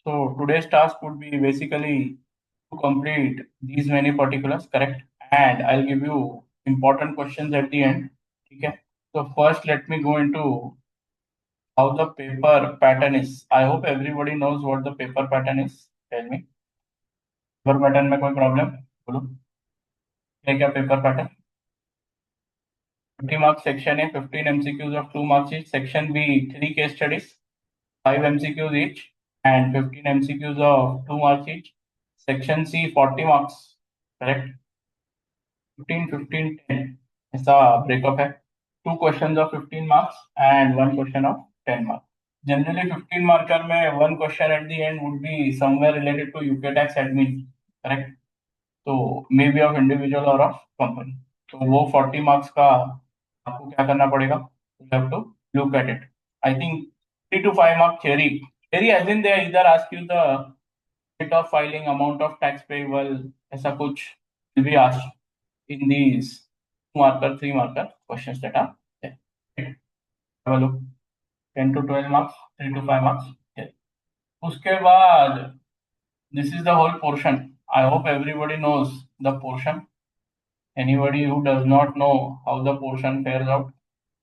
So today's task would be basically to complete these many particulars, correct? And I'll give you important questions at the end. Okay. So first, let me go into how the paper pattern is. I hope everybody knows what the paper pattern is. Tell me. Paper pattern में कोई problem बोलो क्या क्या paper pattern 50 marks section A 15 MCQs of 2 marks each section B 3 case studies 5 MCQs each and 15 MCQs of 2 marks each section C 40 marks correct 15 15 10 ऐसा breakup है 2 questions of 15 marks and 1 question of 10 marks generally 15 marker में 1 question at the end would be somewhere related to UK tax admin correct तो may be of individual और of company तो वो 40 marks का आपको क्या करना पड़ेगा you have to look at it I think 3 to 5 mark theory as in they either ask you the date of filing amount of tax payable ऐसा कुछ will be asked in these 2 marker 3 marker questions that are there have a look 10 to 12 marks 3 to 5 marks theory. उसके बाद this is the whole portion I hope everybody knows the portion anybody who does not know how the portion fares out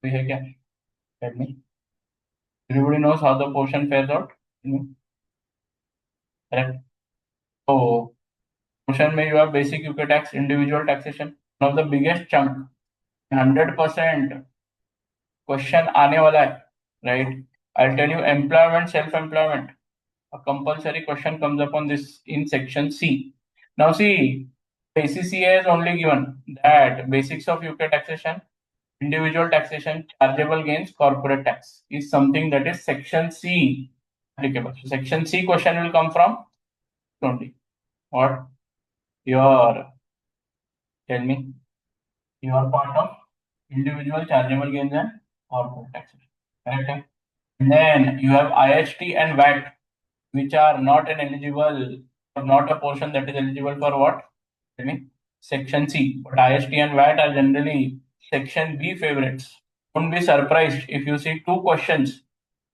we have क्या tell me everybody knows how the portion fares out correct so portion में you have basic UK tax individual taxation one of the biggest chunk 100% question आने वाला है right I'll tell you employment self employment a compulsory question comes up on this in section C now see ACCA is only given that basics of UK taxation individual taxation, chargeable gains, corporate tax is something that is section C applicable. So section C question will come from only. What? Your tell me your part of individual chargeable gains and corporate taxation. Correct? And then you have IHT and VAT, which are not an eligible or not a portion that is eligible for what? Tell me. Section C. But IHT and VAT are generally section B favorites. Don't be surprised if you see 2 questions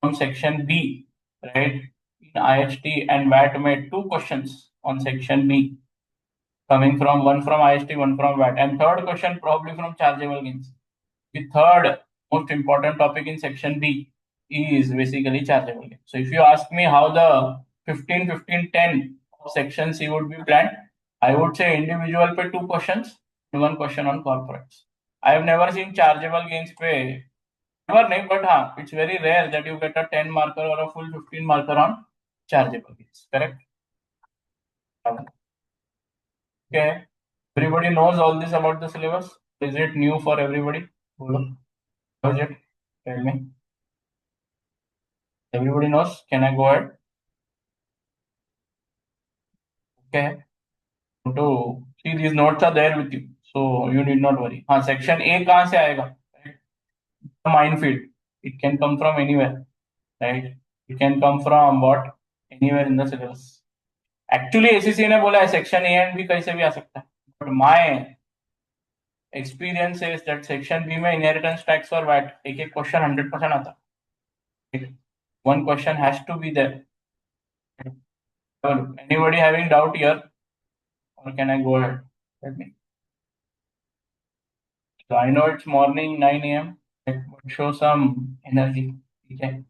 from section B, right? In IHT and VAT made 2 questions on section B, coming from one from IHT, one from VAT, and third question probably from chargeable gains. The third most important topic in section B is basically chargeable gains. So if you ask me how the 15, 15, 10 of section C would be planned, I would say individual पे 2 questions and 1 question on corporates. I have never seen chargeable gains पे never named, but it's very rare that you get a 10 marker or a full 15 marker on chargeable gains. Correct? Okay. Everybody knows all this about the syllabus. Is it new for everybody? How is it? Tell me. Everybody knows. Can I go ahead? Okay. So see these notes are there with you, so you need not worry. हाँ section A कहाँ से आएगा? The minefield. It can come from anywhere, right? It can come from what? Anywhere in the syllabus. Actually ACCA ने बोला है section A and B कैसे भी आ सकता है. But my experience says that section B में inheritance tax और VAT एक एक question 100% आता. One question has to be there. Anybody having doubt here, or can I go ahead? Let me. So I know it's morning 9 a.m. But show some energy. Okay.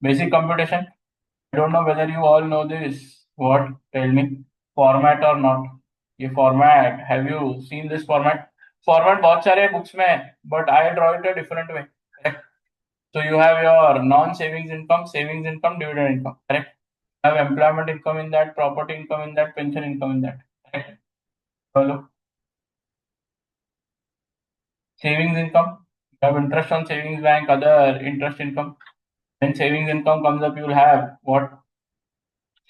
Basic computation. I don't know whether you all know this. What? Tell me. Format or not? ये format. Have you seen this format? Format बहुत सारे books में है, but I draw it a different way. Correct? So you have your non-savings income, savings income, dividend income. Correct? You have employment income in that, property income in that, pension income in that. Correct? Hello. Savings income. You have interest on savings bank, other interest income. When savings income comes up, you will have what?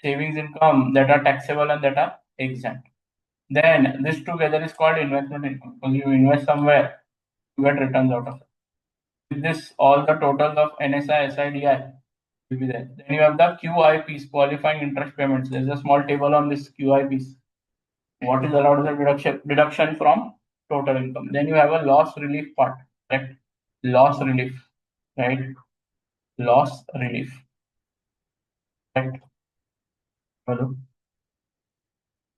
Savings income that are taxable and that are exempt. Then this together is called investment income because you invest somewhere, you get returns out of it. With this, all the totals of NSI, SIDI will be there. Then you have the QIPs, qualifying interest payments. There's a small table on this QIPs. What is allowed as a deduction from total income. Then you have a loss relief part, correct? Loss relief, right? Loss relief, correct? Hello?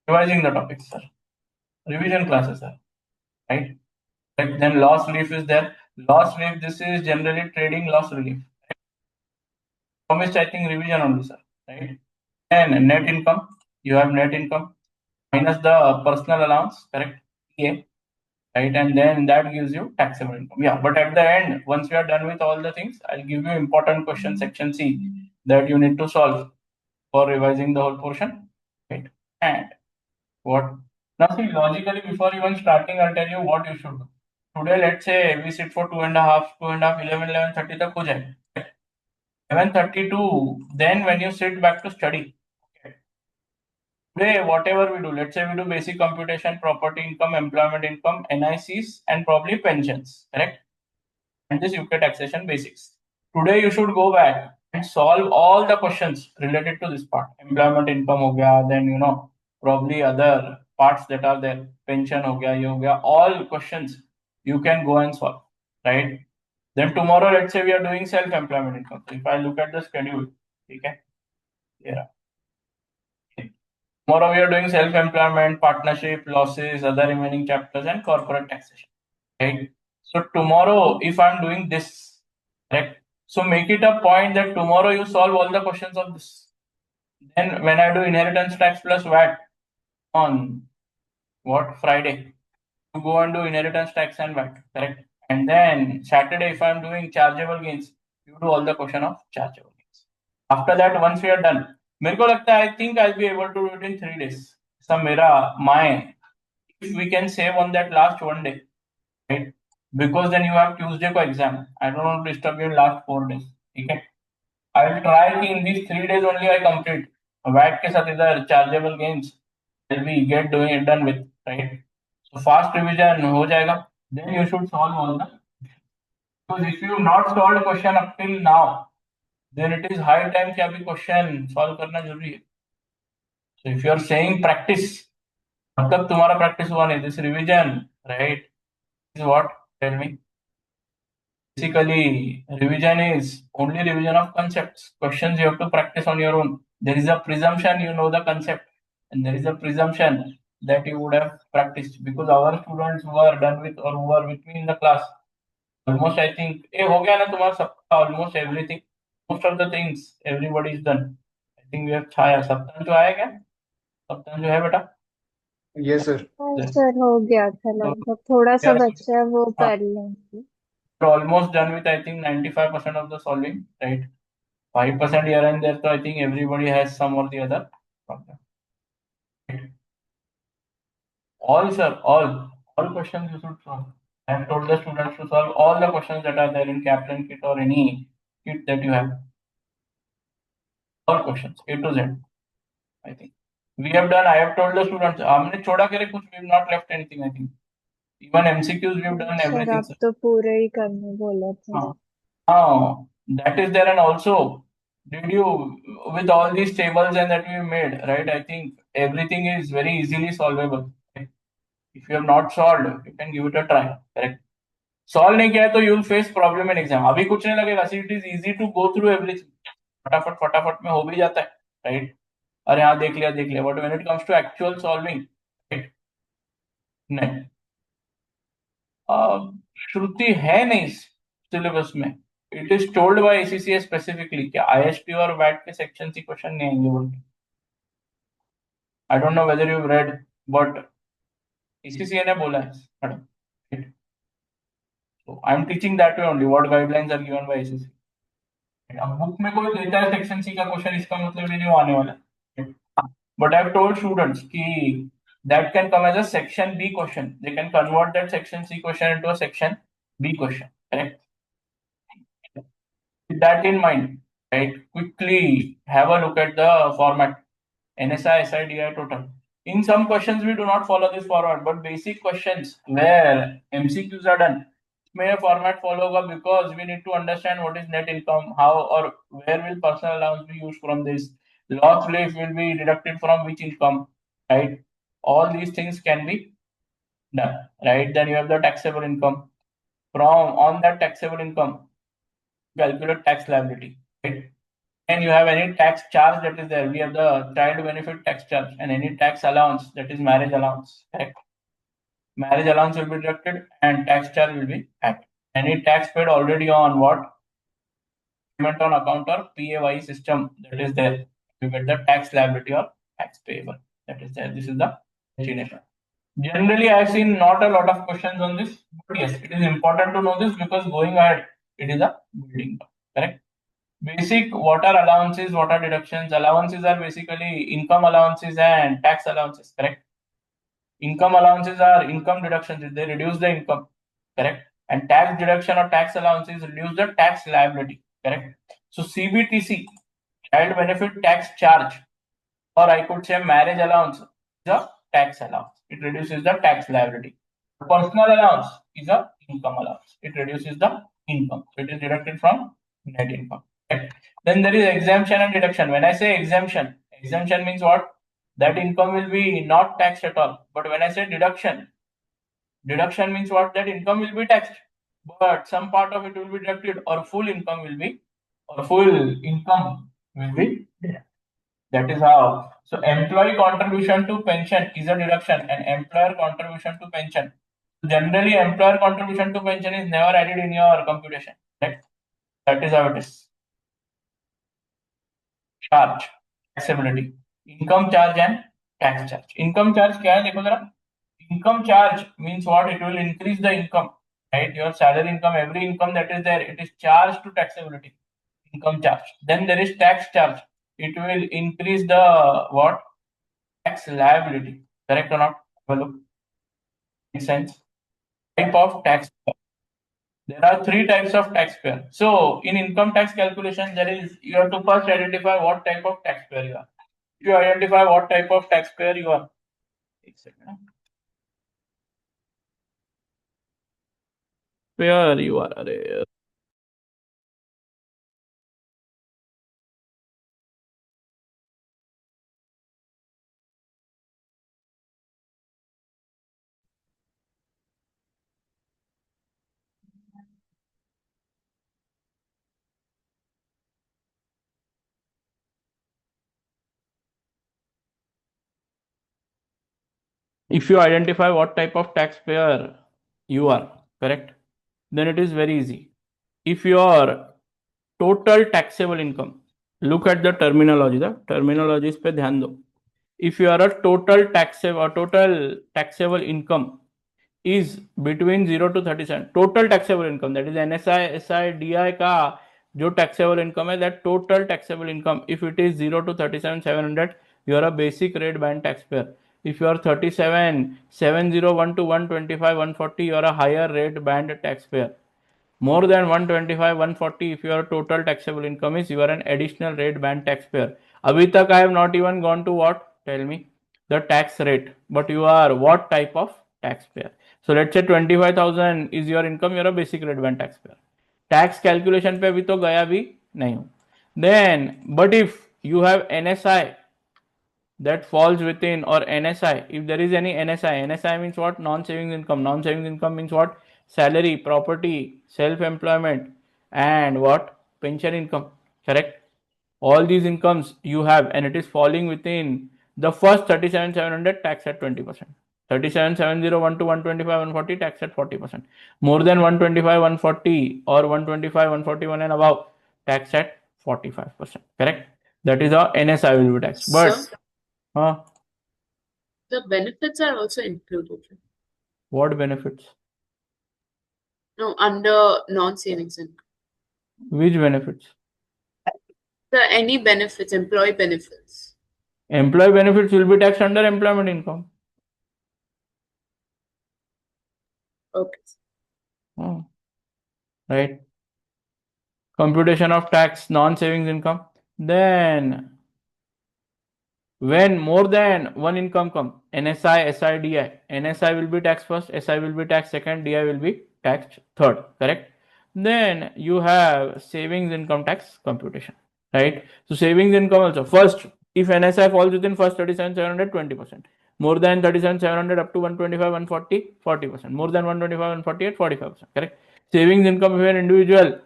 Revising the topics, sir. Revision classes, sir, right? Right. Then loss relief is there. Loss relief, this is generally trading loss relief. Promised, I think, revision only, sir, right? And net income, you have net income minus the personal allowance, correct? Yeah, right? And then that gives you taxable income. Yeah, but at the end, once we are done with all the things, I'll give you important question, section C, that you need to solve for revising the whole portion, right? And what? Now, see, logically, before even starting, I'll tell you what you should do. Today, let's say we sit for 2.5, 11:30 तक हो जाए. 11:32, then when you sit back to study, okay, today, whatever we do, let's say we do basic computation, property income, employment income, NICs, and probably pensions, correct? And this UK taxation basics. Today, you should go back and solve all the questions related to this part. Employment income ho gaya, then probably other parts that are there. Pension ho gaya, ye ho gaya. All questions you can go and solve, right? Then tomorrow, let's say we are doing self-employment income. So if I look at the schedule, okay, yeah. Tomorrow we are doing self-employment, partnership, losses, other remaining chapters, and corporate taxation. Right. So tomorrow, if I'm doing this, correct. So make it a point that tomorrow you solve all the questions of this. Then when I do inheritance tax plus VAT on what Friday, you go and do inheritance tax and VAT, correct? And then Saturday, if I'm doing chargeable gains, you do all the question of chargeable gains. After that, once we are done, मेरे को लगता है I think I'll be able to do it in 3 days. So मेरा my if we can save on that last one day, right? Because then you have Tuesday को exam. I don't want to disturb you in last 4 days. Okay? I'll try कि in these 3 days only I complete. VAT के साथ इधर chargeable gains will be get doing it done with, right? So fast revision हो जाएगा. Then you should solve all the. Because if you not solved question up till now, then it is high time कि अभी question solve करना जरूरी है. So if you are saying practice, अब तक तुम्हारा practice हुआ नहीं. This revision, right? Is what? Tell me. Basically, revision is only revision of concepts. Questions you have to practice on your own. There is a presumption you know the concept, and there is a presumption that you would have practiced because our students who are done with or who are with me in the class, almost I think, हो गया ना तुम्हारा सबका almost everything, most of the things everybody is done. I think we have छाया. सप्ताह जो आया क्या? सप्ताह जो है बेटा? Yes sir. हाँ सर, हो गया था तो लगभग, थोड़ा सा yeah, बच्चा है वो हाँ, कर लेंगे. almost done with I think 95% of the solving, right? 5% here and there, so I think everybody has some or the other problem. All, sir, all questions you should solve. I have told the students to solve all the questions that are there in Kaplan kit or any kit that you have. All questions, A to Z, I think. We have done, I have told the students, हमने छोड़ा करे कुछ, we have not left anything, I think. Even MCQs we have done sir everything, आप sir. तो पूरे ही करने बोला था. Now, that is there, and also, did you, with all these tables and that we made, right? I think everything is very easily solvable. Right? If you have not solved, you can give it a try. Correct? Solve नहीं किया है तो you will face problem in exam. अभी कुछ नहीं लगेगा. See, it is easy to go through everything. फटाफट फटाफट में हो भी जाता है, right? अरे हाँ देख लिया. But when it comes to actual solving, right? नहीं. श्रुति है नहीं सिलेबस में. It is told by ACCA specifically कि IST और VAT के सेक्शन से क्वेश्चन नहीं आएंगे बोल के. I don't know whether you read, but ACCA ने बोला है madam. So I am teaching that way only what guidelines are given by ACCA. अब बुक में कोई देता है सेक्शन सी का क्वेश्चन, इसका मतलब नहीं वो आने वाला. But I have told students कि that can come as a section B question. They can convert that section C question into a section B question. Correct? With that in mind, right, quickly have a look at the format. NSI, SIDI total. In some questions, we do not follow this format, but basic questions where MCQs are done, may a format follow because we need to understand what is net income, how or where will personal allowance be used from this, loss relief will be deducted from which income, right? All these things can be done, right? Then you have the taxable income. From on that taxable income, calculate tax liability, right? And you have any tax charge that is there. We have the child benefit tax charge and any tax allowance, that is marriage allowance, correct? Marriage allowance will be deducted and tax charge will be added. Any tax paid already on what? Payment on account or PAYE system that is there. You get the tax liability or tax payable that is there. This is the destination. Generally, I've seen not a lot of questions on this, but yes, it is important to know this because going ahead, it is a building block, correct? Basic, what are allowances, what are deductions? Allowances are basically income allowances and tax allowances, correct? Income allowances are income deductions, they reduce the income, correct? And tax deduction or tax allowances reduce the tax liability, correct? So CBTC, child benefit tax charge, or I could say marriage allowance, is a tax allowance. It reduces the tax liability. Personal allowance is a income allowance. It reduces the income. So it is deducted from net income. Right? Then there is exemption and deduction. When I say exemption, exemption means what? That income will be not taxed at all. But when I say deduction, deduction means what? That income will be taxed, but some part of it will be deducted, or full income will be deducted. That is how. So employee contribution to pension is a deduction, and employer contribution to pension. Generally, employer contribution to pension is never added in your computation. Right? That is how it is. Charge, taxability, income charge and tax charge. Income charge क्या है देखो जरा. Income charge means what? It will increase the income, right? Your salary income, every income that is there, it is charged to taxability. Income charge. Then there is tax charge. It will increase the what? Tax liability. Correct or not? Have a look. Makes sense? Type of tax. There are three types of taxpayer. So in income tax calculation, there is you have to first identify what type of taxpayer you are. If you identify what type of taxpayer you are, where you are. If you identify what type of taxpayer you are, correct, then it is very easy. If your total taxable income, look at the terminology is पे ध्यान दो. If you are a total taxable income is between 0 to 37, total taxable income, that is NSI, SI, DI का जो taxable income है, that total taxable income, if it is 0 to 37,700, you are a basic rate band taxpayer. If you are 37, 701 to 125, 140, you are a higher rate band taxpayer. More than 125, 140, if your total taxable income is, you are an additional rate band taxpayer. Abhi tak I have not even gone to what? Tell me. The tax rate. But you are what type of taxpayer? So let's say 25,000 is your income, you are a basic rate band taxpayer. Tax calculation पे अभी तो गया भी नहीं हूँ. Then, but if you have NSI that falls within, or NSI, if there is any NSI means what? Non-savings income. Non-savings income means what? Salary, property, self-employment, and what? Pension income, correct? All these incomes you have, and it is falling within the first 37,700, tax at 20%. 37,701 to 125, 140, tax at 40%. More than 125, 140, or 125, 141 and above, tax at 45%, correct? That is how NSI will be taxed. But Sir, the benefits are also included. what benefits? No, under non-savings income. Which benefits? Sir, any benefits, employee benefits. Employee benefits will be taxed under employment income. Okay. Right? Computation of tax, non-savings income. Then, when more than one income comes, NSI, SI, DI, NSI will be taxed first, SI will be taxed second, DI will be taxed third, correct? Then you have savings income tax computation, right? So savings income also, first, if NSI falls within first 37,700, 20%. More than 37,700 up to 125, 140, 40%. More than 125, 148, 45%. Correct. Savings income, if an individual,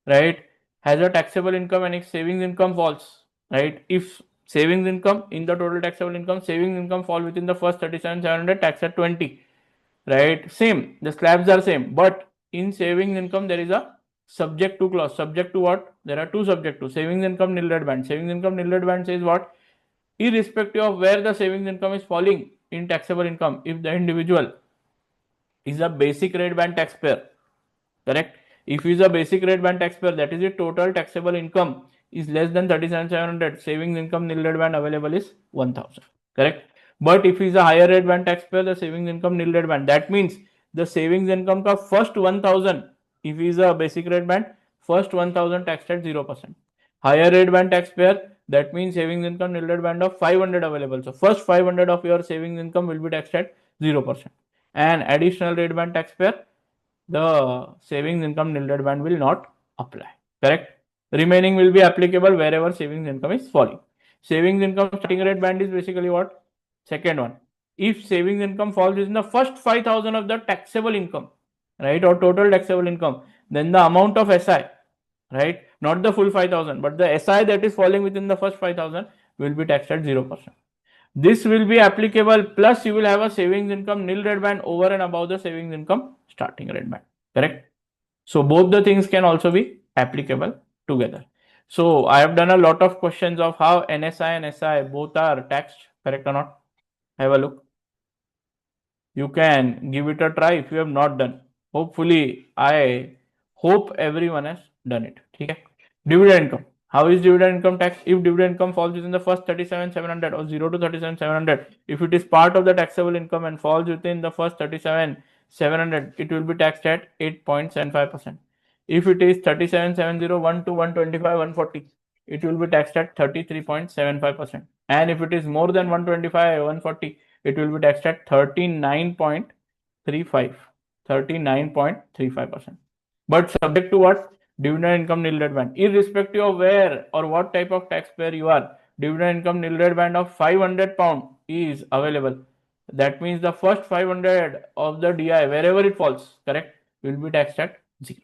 right, has a taxable income and if savings income falls, right, if savings income in the total taxable income, savings income fall within the first 37,700, tax at 20, right, same, the slabs are same, but in savings income there is a subject to clause. Subject to what? There are two subject to. Savings income nil rate band. Savings income nil rate band says what? Irrespective of where the savings income is falling in taxable income, if the individual is a basic rate band taxpayer, correct, if he is a basic rate band taxpayer, that is the total taxable income is less than 37,700, savings income nil rate band available is 1,000, correct. But if he is a higher rate band taxpayer, the savings income nil rate band, that means the savings income ka first 1,000, if he is a basic rate band, first 1,000 taxed at 0%. Higher rate band taxpayer, that means savings income nil rate band of 500 available, so first 500 of your savings income will be taxed at 0%. And additional rate band taxpayer, the savings income nil rate band will not apply, correct. Remaining will be applicable wherever savings income is falling. Savings income starting rate band is basically what? Second one. If savings income falls within the first 5,000 of the taxable income, right, or total taxable income, then the amount of SI, right, not the full 5,000, but the SI that is falling within the first 5,000 will be taxed at 0%. This will be applicable, plus you will have a savings income nil rate band over and above the savings income starting rate band, correct. So both the things can also be applicable together. So I have done a lot of questions of how NSI and SI both are taxed, correct or not. Have a look. You can give it a try if you have not done. Hopefully, I hope everyone has done it. Okay. Dividend income. How is dividend income tax? If dividend income falls within the first 37,700 or 0 to 37,700, if it is part of the taxable income and falls within the first 37,700, it will be taxed at 8.75%. If it is 37,701 to 125, 140, it will be taxed at 33.75%. And if it is more than 125, 140, it will be taxed at 39.35, 39.35%. But subject to what? Dividend income nil rate band. Irrespective of where or what type of taxpayer you are, dividend income nil rate band of 500 pound is available. That means the first 500 of the DI, wherever it falls, correct, will be taxed at 0.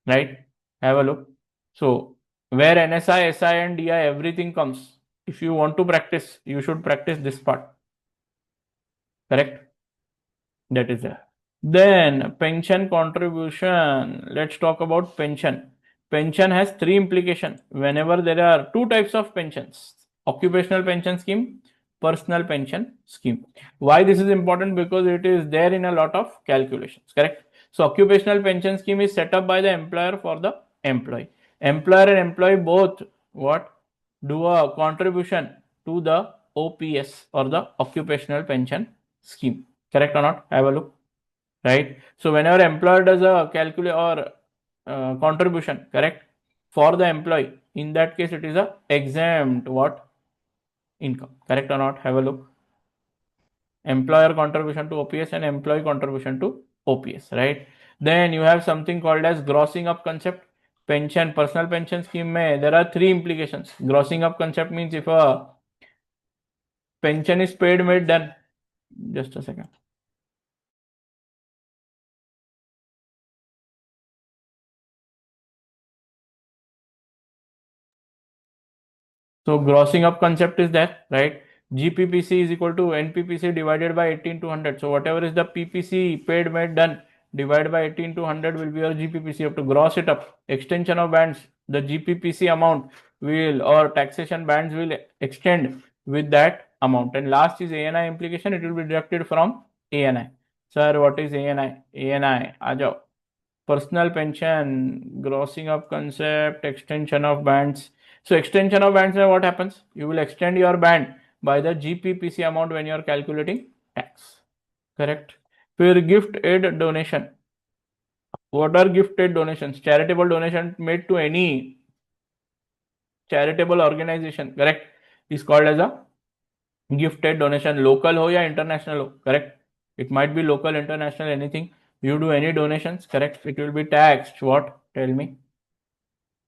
Right? Have a look. So where NSI, SI and DI, everything comes. If you want to practice, you should practice this part. Correct? That is there. Then pension contribution. Let's talk about pension. Pension has three implications. Whenever there are two types of pensions: occupational pension scheme, personal pension scheme. Why this is important? Because it is there in a lot of calculations. Correct? So occupational pension scheme is set up by the employer for the employee. Employer and employee both what? Do a contribution to the OPS or the occupational pension scheme. Correct or not? Have a look. Right. So whenever employer does a calculate or contribution, correct, for the employee, in that case it is a exempt what? Income. Correct or not? Have a look. Employer contribution to OPS and employee contribution to OPS, right? Then you have something called as grossing up concept. Pension, personal pension scheme mein there are three implications. Grossing up concept means if a pension is paid made, then just a second. So grossing up concept is that, right? GPPC is equal to NPPC divided by 18 to 100. So whatever is the PPC paid made done divided by 18 to 100 will be your GPPC. You have to gross it up. Extension of bands, the GPPC amount will or taxation bands will extend with that amount. And last is ANI implication. It will be deducted from ANI. Sir, what is ANI? ANI, aajao. Personal pension, grossing up concept, extension of bands. So extension of bands, what happens? You will extend your band by the GPPC amount when you are calculating tax. Correct? For gift aid donation. What are gift aid donations? Charitable donation made to any charitable organization, correct, is called as a gift aid donation. Local ho ya international ho, correct? It might be local, international, anything. You do any donations, correct? It will be taxed. What? Tell me.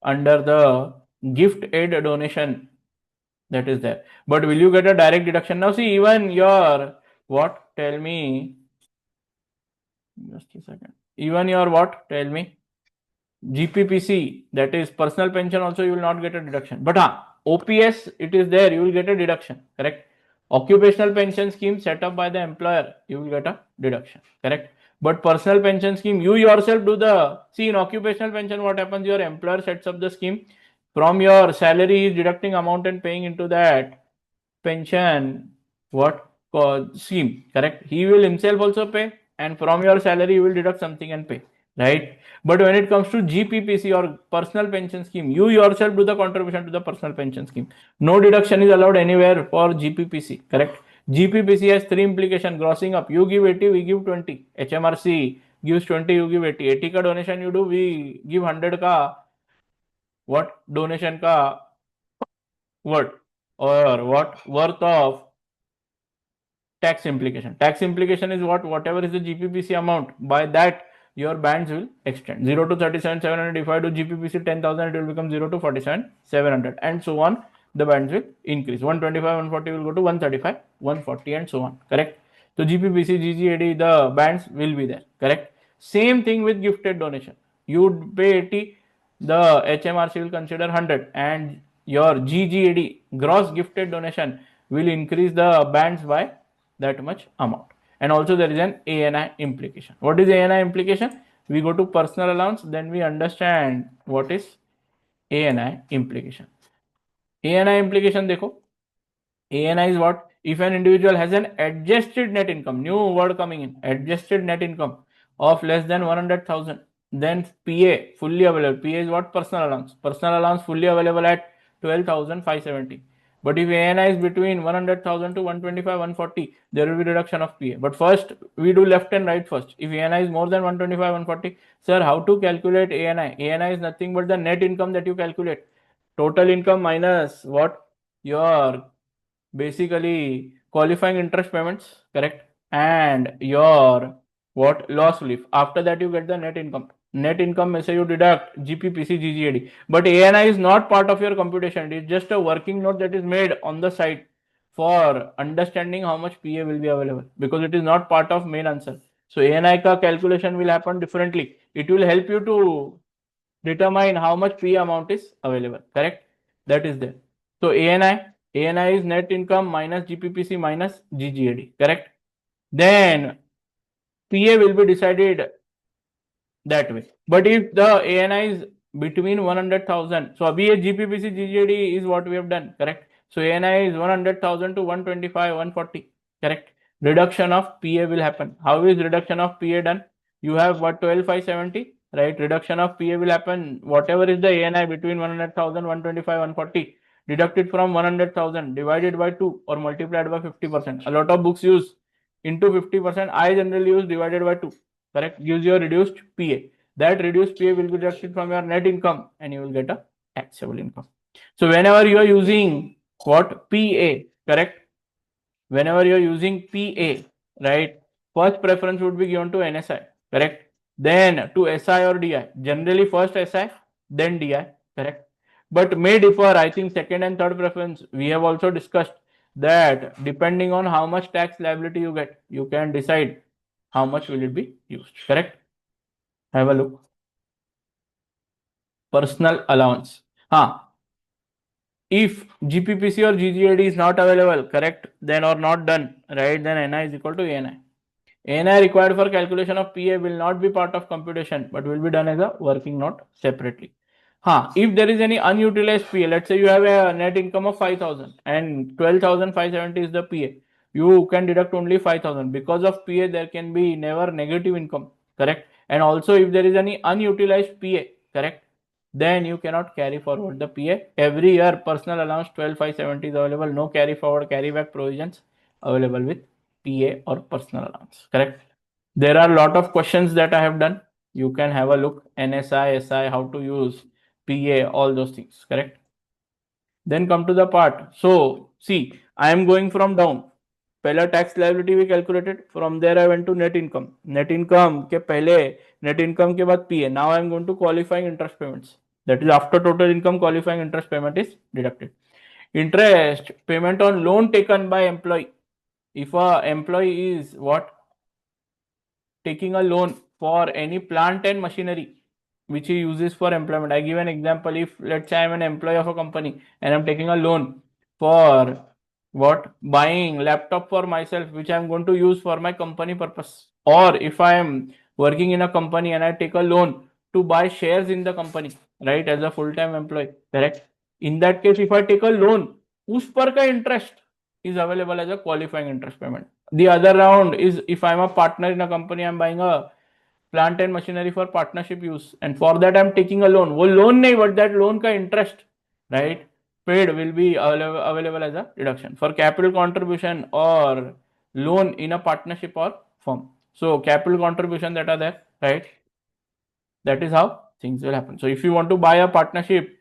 Under the gift aid donation, that is there. But will you get a direct deduction? Now see, even your what? Tell me. Just a second. Even your what? Tell me. GPPC, that is personal pension, also you will not get a deduction. But OPS, it is there, you will get a deduction, correct? Occupational pension scheme set up by the employer, you will get a deduction, correct? But personal pension scheme, you yourself do the, see in occupational pension, what happens, your employer sets up the scheme, from your salary is deducting amount and paying into that pension, what scheme, correct? He will himself also pay, and from your salary you will deduct something and pay, right? But when it comes to GPPC or personal pension scheme, you yourself do the contribution to the personal pension scheme. No deduction is allowed anywhere for GPPC, correct? GPPC has three implications. Grossing up, you give 80, we give 20. HMRC gives 20, you give 80. 80 ka donation you do, we give 100 ka what donation ka what or what worth of tax implication. Tax implication is what? Whatever is the GPPC amount, by that your bands will extend. 0 to 37,700, if I do GPPC 10,000, it will become 0 to 47,700, and so on. The bands will increase. 125, 140 will go to 135, 140, and so on, correct? So GPPC, GGAD, the bands will be there, correct? Same thing with gifted donation. You would pay 80, the HMRC will consider 100, and your GGAD, gross gifted donation, will increase the bands by that much amount. And also there is an ANI implication. What is ANI implication? We go to personal allowance, then we understand what is ANI implication. ANI implication देखो, ANI is what? If an individual has an adjusted net income, new word coming in, adjusted net income of less than 100,000, then PA fully available. PA is what? Personal allowance. Personal allowance fully available at 12,570. But if ANI is between 100,000 to 125, 140, there will be reduction of PA. But first, we do left and right first. If ANI is more than 125, 140, sir, how to calculate ANI? ANI is nothing but the net income that you calculate. Total income minus what? Your basically qualifying interest payments, correct? And your what? Loss relief. After that, you get the net income. Net income may say you deduct GPPC, GGAD. But ANI is not part of your computation. It is just a working note that is made on the side for understanding how much PA will be available, because it is not part of main answer. So ANI ka calculation will happen differently. It will help you to determine how much PA amount is available, correct? That is there. So ANI is net income minus GPPC minus GGAD, correct? Then PA will be decided that way. But if the ANI is between 100,000, so abhi ye GPPC GGAD is what we have done, correct? So ANI is 100,000 to 125, 140, correct? Reduction of PA will happen. How is reduction of PA done? You have what? 12,570, right? Reduction of PA will happen. Whatever is the ANI between 100,000, 125, 140, deducted from 100,000, divided by 2 or multiplied by 50%. A lot of books use into 50%. I generally use divided by 2. Correct? Gives you a reduced PA. That reduced PA will be deducted from your net income, and you will get a taxable income. So whenever you are using what? PA, correct? Whenever you are using PA, right? First preference would be given to NSI, correct? Then to SI or DI. Generally first SI, then DI, correct? But may differ. I think second and third preference, we have also discussed that depending on how much tax liability you get, you can decide how much will it be used, correct? Have a look. Personal allowance. If GPPC or GGAD is not available, correct, then or not done, right, then NI is equal to ANI. ANI required for calculation of PA will not be part of computation, but will be done as a working note separately. If there is any unutilized PA, let's say you have a net income of 5,000 and 12,570 is the PA, you can deduct only 5,000. Because of PA, there can be never negative income, correct? And also if there is any unutilized PA, correct, then you cannot carry forward the PA. Every year, personal allowance 12,570 is available. No carry forward, carry back provisions available with PA or personal allowance, correct? There are a lot of questions that I have done. You can have a look. NSI, SI, how to use PA, all those things, correct? Then come to the part. So see, I am going from down. पहला tax liability we calculated. From there I went to net income. Net income के पहले net income के बाद PA. Now I am going to qualifying interest payments. That is after total income, qualifying interest payment is deducted. Interest payment on loan taken by employee. If a employee is what? Taking a loan for any plant and machinery which he uses for employment. I give an example. If let's say I'm an employee of a company and I'm taking a loan for what? Buying laptop for myself which I'm going to use for my company purpose. Or if I am working in a company and I take a loan to buy shares in the company, right, as a full-time employee, correct? In that case, if I take a loan, उस पर का interest is available as a qualifying interest payment. The other round is if I'm a partner in a company, I'm buying a plant and machinery for partnership use, and for that I'm taking a loan. वो loan नहीं, but that loan का interest, right, paid will be available as a deduction for capital contribution or loan in a partnership or firm. So capital contribution that are there, right? That is how things will happen. So if you want to buy a partnership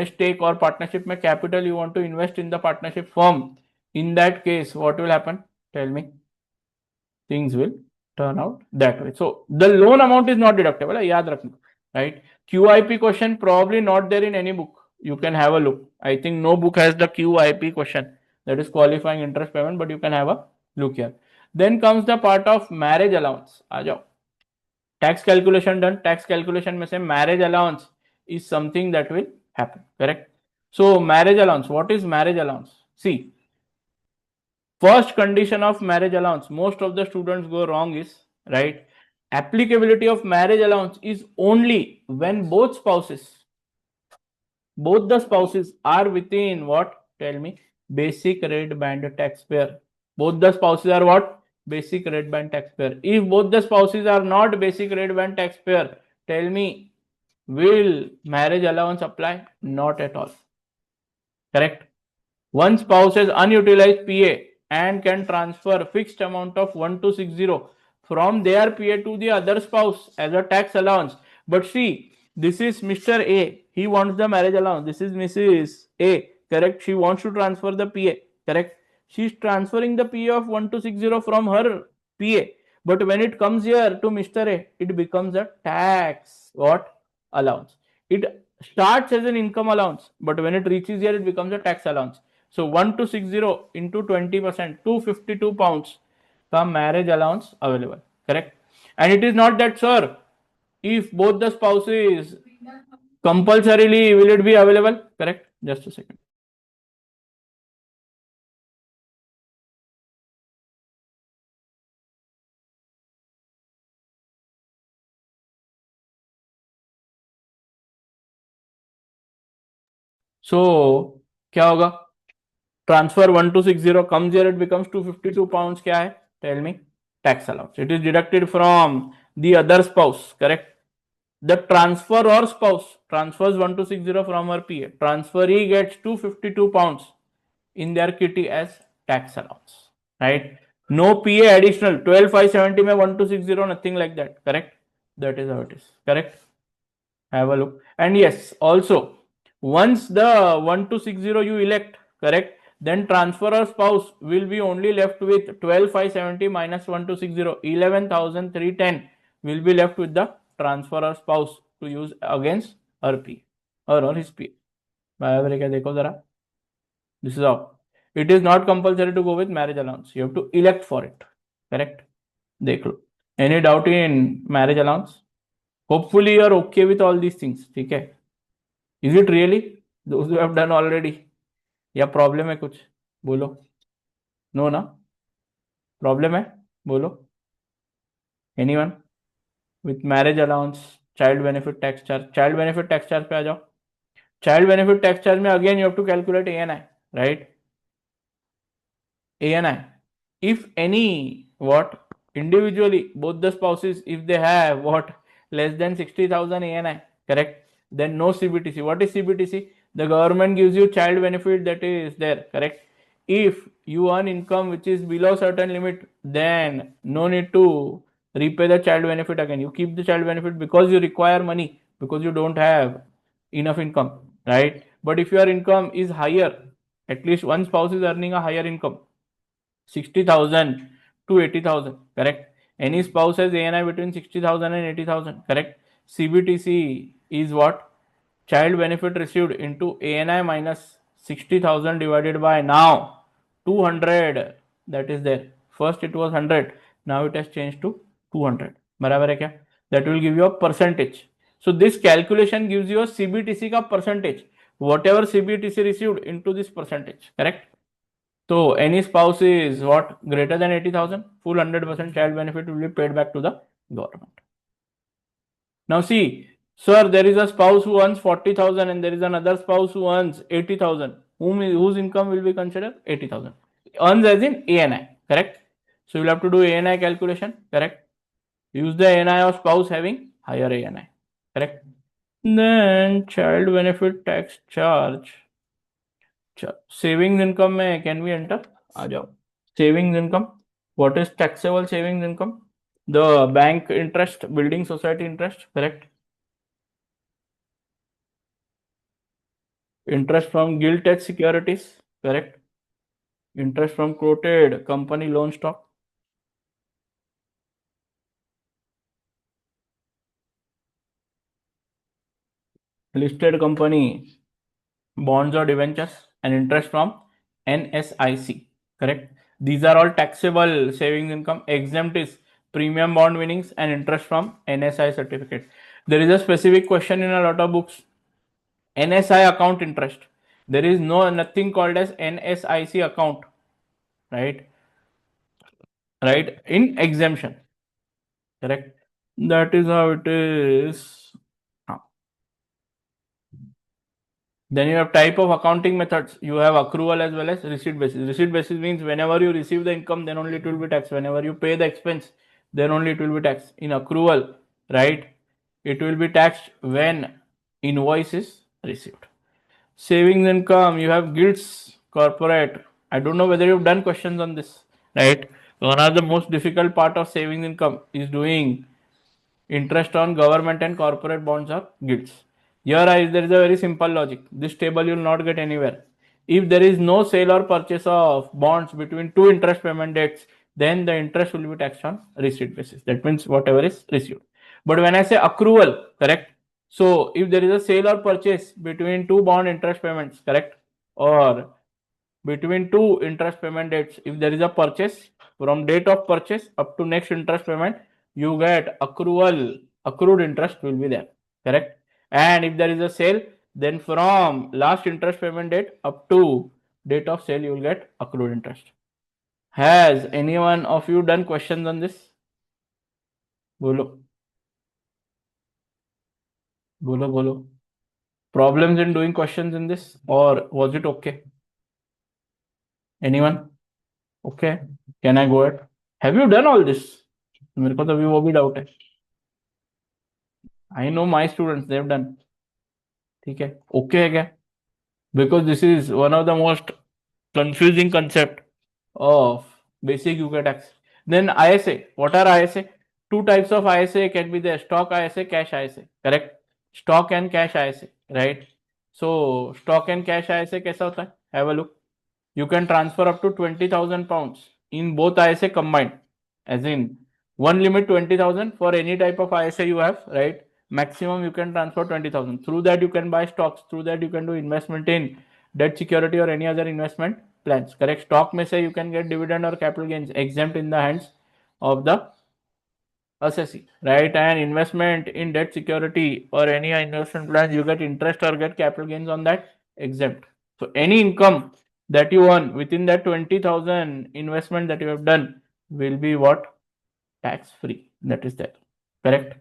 stake or partnership में capital you want to invest in the partnership firm, in that case what will happen? Tell me. Things will turn out that way. So the loan amount is not deductible. याद रखना, right? QIP question probably not there in any book. You can have a look. I think no book has the QIP question, that is qualifying interest payment, but you can have a look here. Then comes the part of marriage allowance. आ जाओ. Tax calculation done. Tax calculation में से marriage allowance is something that will happen. Correct? So marriage allowance. What is marriage allowance? See, first condition of marriage allowance, most of the students go wrong is, right, applicability of marriage allowance is only when both the spouses are within what? Tell me. Basic rate band taxpayer. Both the spouses are what? Basic rate band taxpayer. If both the spouses are not basic rate band taxpayer, tell me, will marriage allowance apply? Not at all. Correct? One spouse has unutilized PA and can transfer fixed amount of 1260 from their PA to the other spouse as a tax allowance. But see, this is Mr. A. He wants the marriage allowance. This is Mrs. A. Correct? She wants to transfer the PA. Correct? She is transferring the PA of 1260 from her PA. But when it comes here to Mr. A, it becomes a tax what? Allowance. It starts as an income allowance, but when it reaches here, it becomes a tax allowance. So 1260 into 20%, 252 pounds का marriage allowance available. Correct? And it is not that, sir, if both the spouses compulsorily will it be available? Correct? Just a second. So क्या होगा? Transfer 1260 comes here, it becomes 252 pounds. क्या है? Tell me. Tax allowance. It is deducted from the other spouse. Correct? The transferor spouse transfers 1260 from her PA. Transferee gets 252 pounds in their kitty as tax allowance. Right? No PA additional. 12,570 में 1260, nothing like that. Correct? That is how it is. Correct? Have a look. And yes, also, once the 1260 you elect, correct, then transferor spouse will be only left with 12,570 minus 1260, 11,310 will be left with the transferor spouse to use against her P or his P. बराबर क्या देखो जरा. This is how. It is not compulsory to go with marriage allowance. You have to elect for it. Correct? देख लो. Any doubt in marriage allowance? Hopefully you are okay with all these things. ठीक है? Is it really? Those who have done already. या problem है कुछ? बोलो. No ना? Problem है? बोलो. Anyone? With marriage allowance, child benefit tax charge. Child benefit tax charge पे आ जाओ. Child benefit tax charge में again you have to calculate ANI, right? ANI. If any what? Individually, both the spouses, if they have what? Less than 60,000 ANI, correct? Then no CBTC. What is CBTC? The government gives you child benefit that is there, correct? If you earn income which is below certain limit, then no need to repay the child benefit again. You keep the child benefit because you require money, because you don't have enough income, right? But if your income is higher, at least one spouse is earning a higher income, 60,000 to 80,000, correct? Any spouse has ANI between 60,000 and 80,000, correct? CBTC is what? Child benefit received into ANI minus 60,000 divided by now 200, that is there. First it was 100, now it has changed to 200. बराबर है क्या? That will give you a percentage. So this calculation gives you a CBTC का percentage, whatever CBTC received into this percentage, correct? So any spouse is what, greater than 80,000, full 100% child benefit will be paid back to the government. Now see, sir, there is a spouse who earns 40,000 and there is another spouse who earns 80,000. Whose income will be considered? 80,000. Earns as in ANI, correct? So you'll have to do ANI calculation, correct? Use the ANI of spouse having higher ANI, correct? Then child benefit tax charge. Savings income में can we enter? आ जाओ. Savings income. What is taxable savings income? The bank interest, building society interest, correct? Interest from gilt-edged securities, correct? Interest from quoted company loan stock. Listed company bonds or debentures, and interest from NSIC, correct? These are all taxable savings income. Exempt is premium bond winnings and interest from NSI certificate. There is a specific question in a lot of books. NSI account interest. There is nothing called as NSIC account, right? Right, in exemption, correct? That is how it is. Then you have type of accounting methods. You have accrual as well as receipt basis. Receipt basis means whenever you receive the income, then only it will be taxed. Whenever you pay the expense, then only it will be taxed. In accrual, right, it will be taxed when invoice is received. Savings income, you have guilds, corporate. I don't know whether you've done questions on this, right? One of the most difficult part of savings income is doing interest on government and corporate bonds or guilds. Here there is a very simple logic. This table you will not get anywhere. If there is no sale or purchase of bonds between two interest payment dates, then the interest will be taxed on receipt basis. That means whatever is received. But when I say accrual, correct? So if there is a sale or purchase between two bond interest payments, correct? Or between two interest payment dates, if there is a purchase, from date of purchase up to next interest payment, you get accrued interest will be there, correct? And if there is a sale, then from last interest payment date up to date of sale, you will get accrued interest. Has anyone of you done questions on this? Bolo. Problems in doing questions in this, or was it okay? Anyone? Okay, can I go ahead? Have you done all this? मेरे को तो अभी वो भी doubt है. I know my students, they've done. ठीक है, okay है क्या? Because this is one of the most confusing concept of basic UK tax. Then ISA. What are ISA? Two types of ISA can be there: stock ISA, cash ISA. Correct? Stock and cash ISA, right? So stock and cash ISA कैसा होता है? Have a look. You can transfer up to 20,000 pounds in both ISA combined, as in one limit 20,000 for any type of ISA you have, right? Maximum you can transfer 20,000. Through that you can buy stocks. Through that you can do investment in debt security or any other investment plans. Correct? Stock may say you can get dividend or capital gains exempt in the hands of the assessee, right? And investment in debt security or any investment plans, you get interest or get capital gains on that exempt. So any income that you earn within that 20,000 investment that you have done will be what? Tax free. That is that. Correct?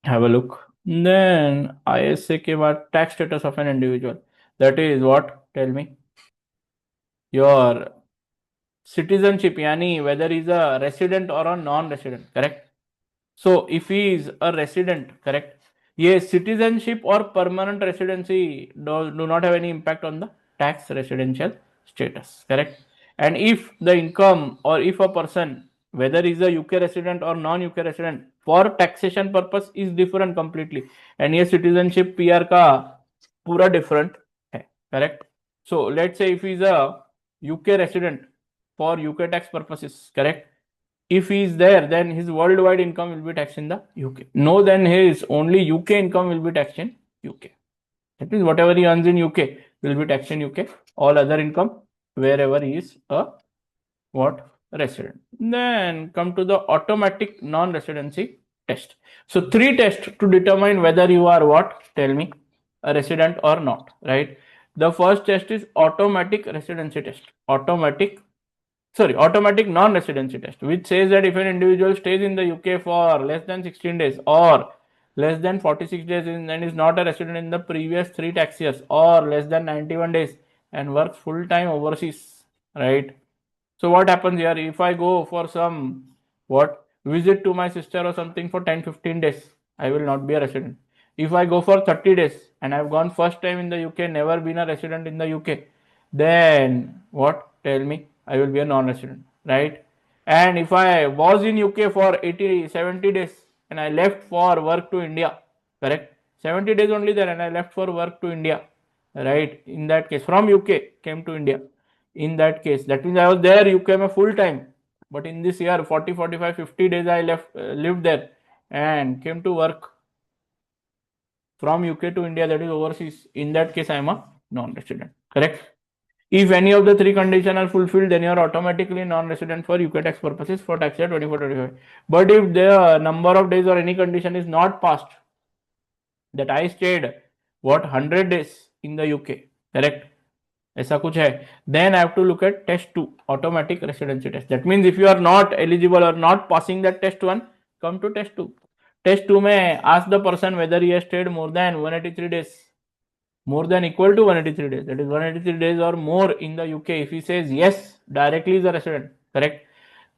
Have a look. Then ISA के बाद tax status of an individual. That is what? Tell me. Your citizenship, yani whether he is a resident or a non-resident, correct? So if he is a resident, correct? Yes, citizenship or permanent residency do not have any impact on the tax residential status, correct? And if the income, or if a person, whether is a UK resident or non-UK resident, for taxation purpose is different completely. And ये citizenship PR का पूरा different है, correct? So let's say if he is a UK resident for UK tax purposes, correct? If he is there, then his worldwide income will be taxed in the UK. No, then his only UK income will be taxed in UK. That means whatever he earns in UK will be taxed in UK. All other income wherever he is a what resident. Then come to the automatic non-residency test. So 3 tests to determine whether you are what? Tell me, a resident or not, right? The first test is automatic residency test. Automatic non-residency test, which says that if an individual stays in the UK for less than 16 days or less than 46 days and is not a resident in the previous 3 tax years or less than 91 days and works full-time overseas, right? So what happens here? If I go for some visit to my sister or something for 10-15 days, I will not be a resident. If I go for 30 days and I've gone first time in the UK, never been a resident in the UK, then what? Tell me, I will be a non-resident, right? And if I was in UK for 70 days and I left for work to India, correct? 70 days only there and I left for work to India, right? In that case, from UK came to India. In that case, that means I was there, you came a full time. But in this year, 40, 45, 50 days I lived there and came to work from UK to India, that is overseas. In that case, I am a non-resident, correct? If any of the 3 conditions are fulfilled, then you are automatically non-resident for UK tax purposes for tax year 24-25. But if the number of days or any condition is not passed, that I stayed 100 days in the UK, correct? ऐसा कुछ है, then I have to look at test 2, automatic residency test. That means if you are not eligible or not passing that test 1, come to test 2. Test 2 में ask the person whether he has stayed more than 183 days, more than equal to 183 days, that is 183 days or more in the UK. If he says yes, directly is a resident, correct?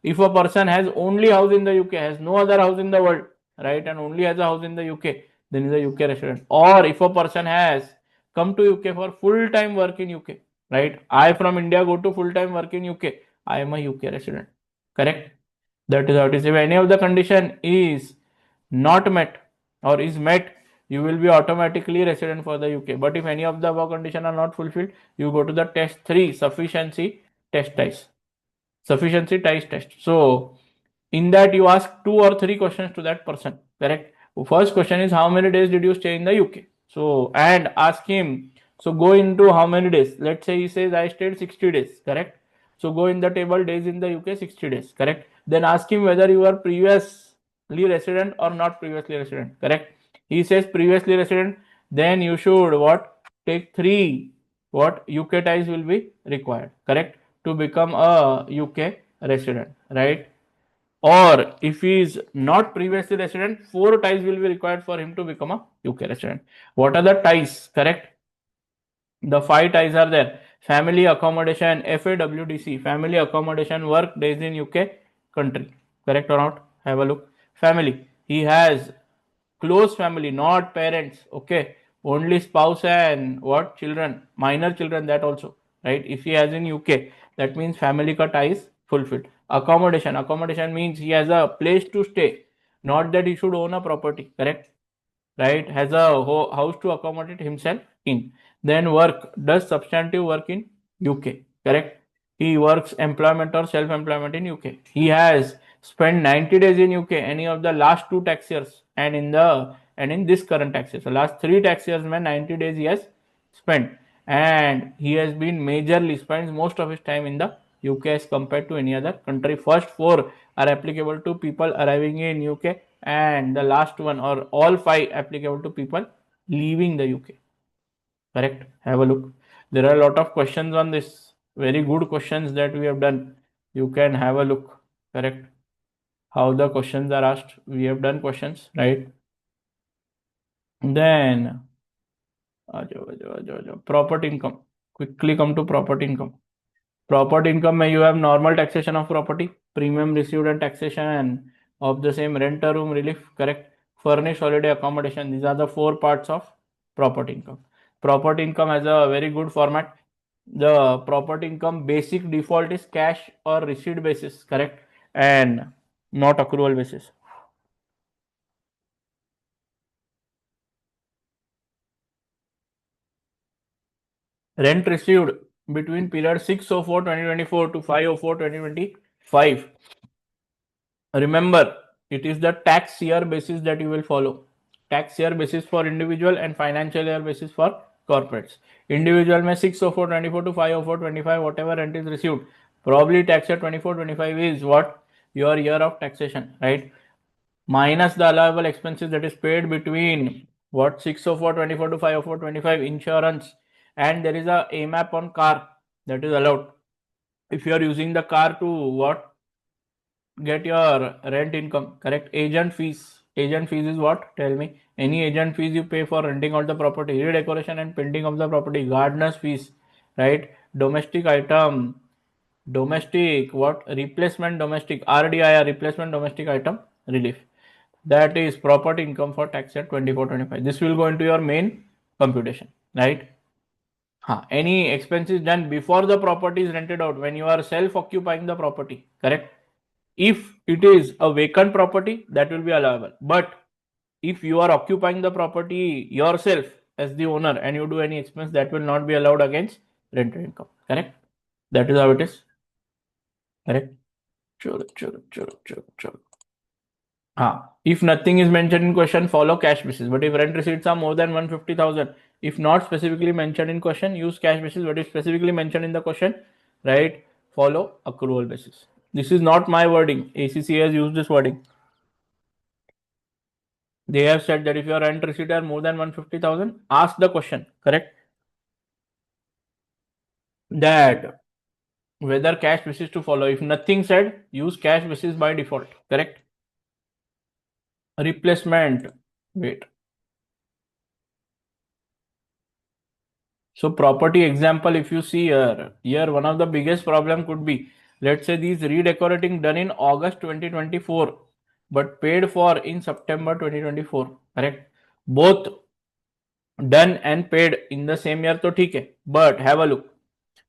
If a person has only house in the UK, has no other house in the world, right, and only has a house in the UK, then is a UK resident. Or if a person has come to UK for full-time work in UK, right? I from India go to full-time work in UK, I am a UK resident, correct? That is how it is. If any of the condition is not met or is met, you will be automatically resident for the UK. But if any of the above condition are not fulfilled, you go to the test 3, sufficiency ties test. So in that you ask 2 or 3 questions to that person, correct? First question is how many days did you stay in the UK? So and ask him, so go into how many days. Let's say he says I stayed 60 days, correct? So go in the table days in the UK, 60 days, correct? Then ask him whether you are previously resident or not previously resident, correct? He says previously resident, then you should take 3 UK ties will be required, correct, to become a UK resident, right? Or if he is not previously resident, 4 ties will be required for him to become a UK resident. What are the ties, correct? The 5 ties are there. Family accommodation, FAWDC, family accommodation, work days in UK country, correct or not? Have a look. Family, he has close family, not parents, okay, only spouse and children, minor children, that also, right? If he has in UK, that means family ka tie is fulfilled. Accommodation means he has a place to stay, not that he should own a property, correct? Right? Has a house to accommodate himself in. Then work, does substantive work in UK, correct? He works employment or self-employment in UK. He has spent 90 days in UK any of the last 2 tax years and in this current tax year. So last 3 tax years mein 90 days he has spent, and he has been majorly spends most of his time in the UK as compared to any other country. First 4 are applicable to people arriving in UK, and the last one or all 5 applicable to people leaving the UK, correct? Have a look. There are a lot of questions on this, very good questions that we have done. You can have a look, correct, how the questions are asked. We have done questions, right? Then property income. Quickly come to property income. Property income may you have normal taxation of property, premium received and taxation of the same, rent a room relief, correct, furnished holiday accommodation. These are the 4 parts of property income. Property income has a very good format. The property income basic default is cash or receipt basis, correct, and not accrual basis. Rent received between period 6/04/2024 to 5/04/2025. Remember, it is the tax year basis that you will follow. Tax year basis for individual and financial year basis for corporates. Individual में 60424 to 50425 whatever rent is received, probably tax year 24-25 is what your year of taxation, right? Minus the allowable expenses that is paid between what 60424 to 50425 insurance, and there is a AMAP on car that is allowed. If you are using the car to what get your rent income, correct? Agent fees. Agent fees is what? Tell me. Any agent fees you pay for renting out the property, redecoration and painting of the property, gardener's fees, right? Domestic item, domestic what? Replacement domestic RDIR, replacement domestic item relief. That is property income for tax year 24-25. This will go into your main computation, right? Any expenses done before the property is rented out, when you are self-occupying the property, correct? If it is a vacant property, that will be allowable. But if you are occupying the property yourself as the owner and you do any expense, that will not be allowed against rental income, correct? That is how it is, correct? Sure. If nothing is mentioned in question, follow cash basis. But if rent receipts are more than 150,000, if not specifically mentioned in question, use cash basis. But if specifically mentioned in the question, right, follow accrual basis. This is not my wording. ACCA has used this wording. They have said that if your rent receipt are more than 150,000, ask the question, correct? That whether cash basis to follow. If nothing said, use cash basis by default, correct? Replacement, wait. So property example, if you see here one of the biggest problem could be, let's say these redecorating done in August 2024, but paid for in September 2024, correct? Both done and paid in the same year, to theek hai. But have a look.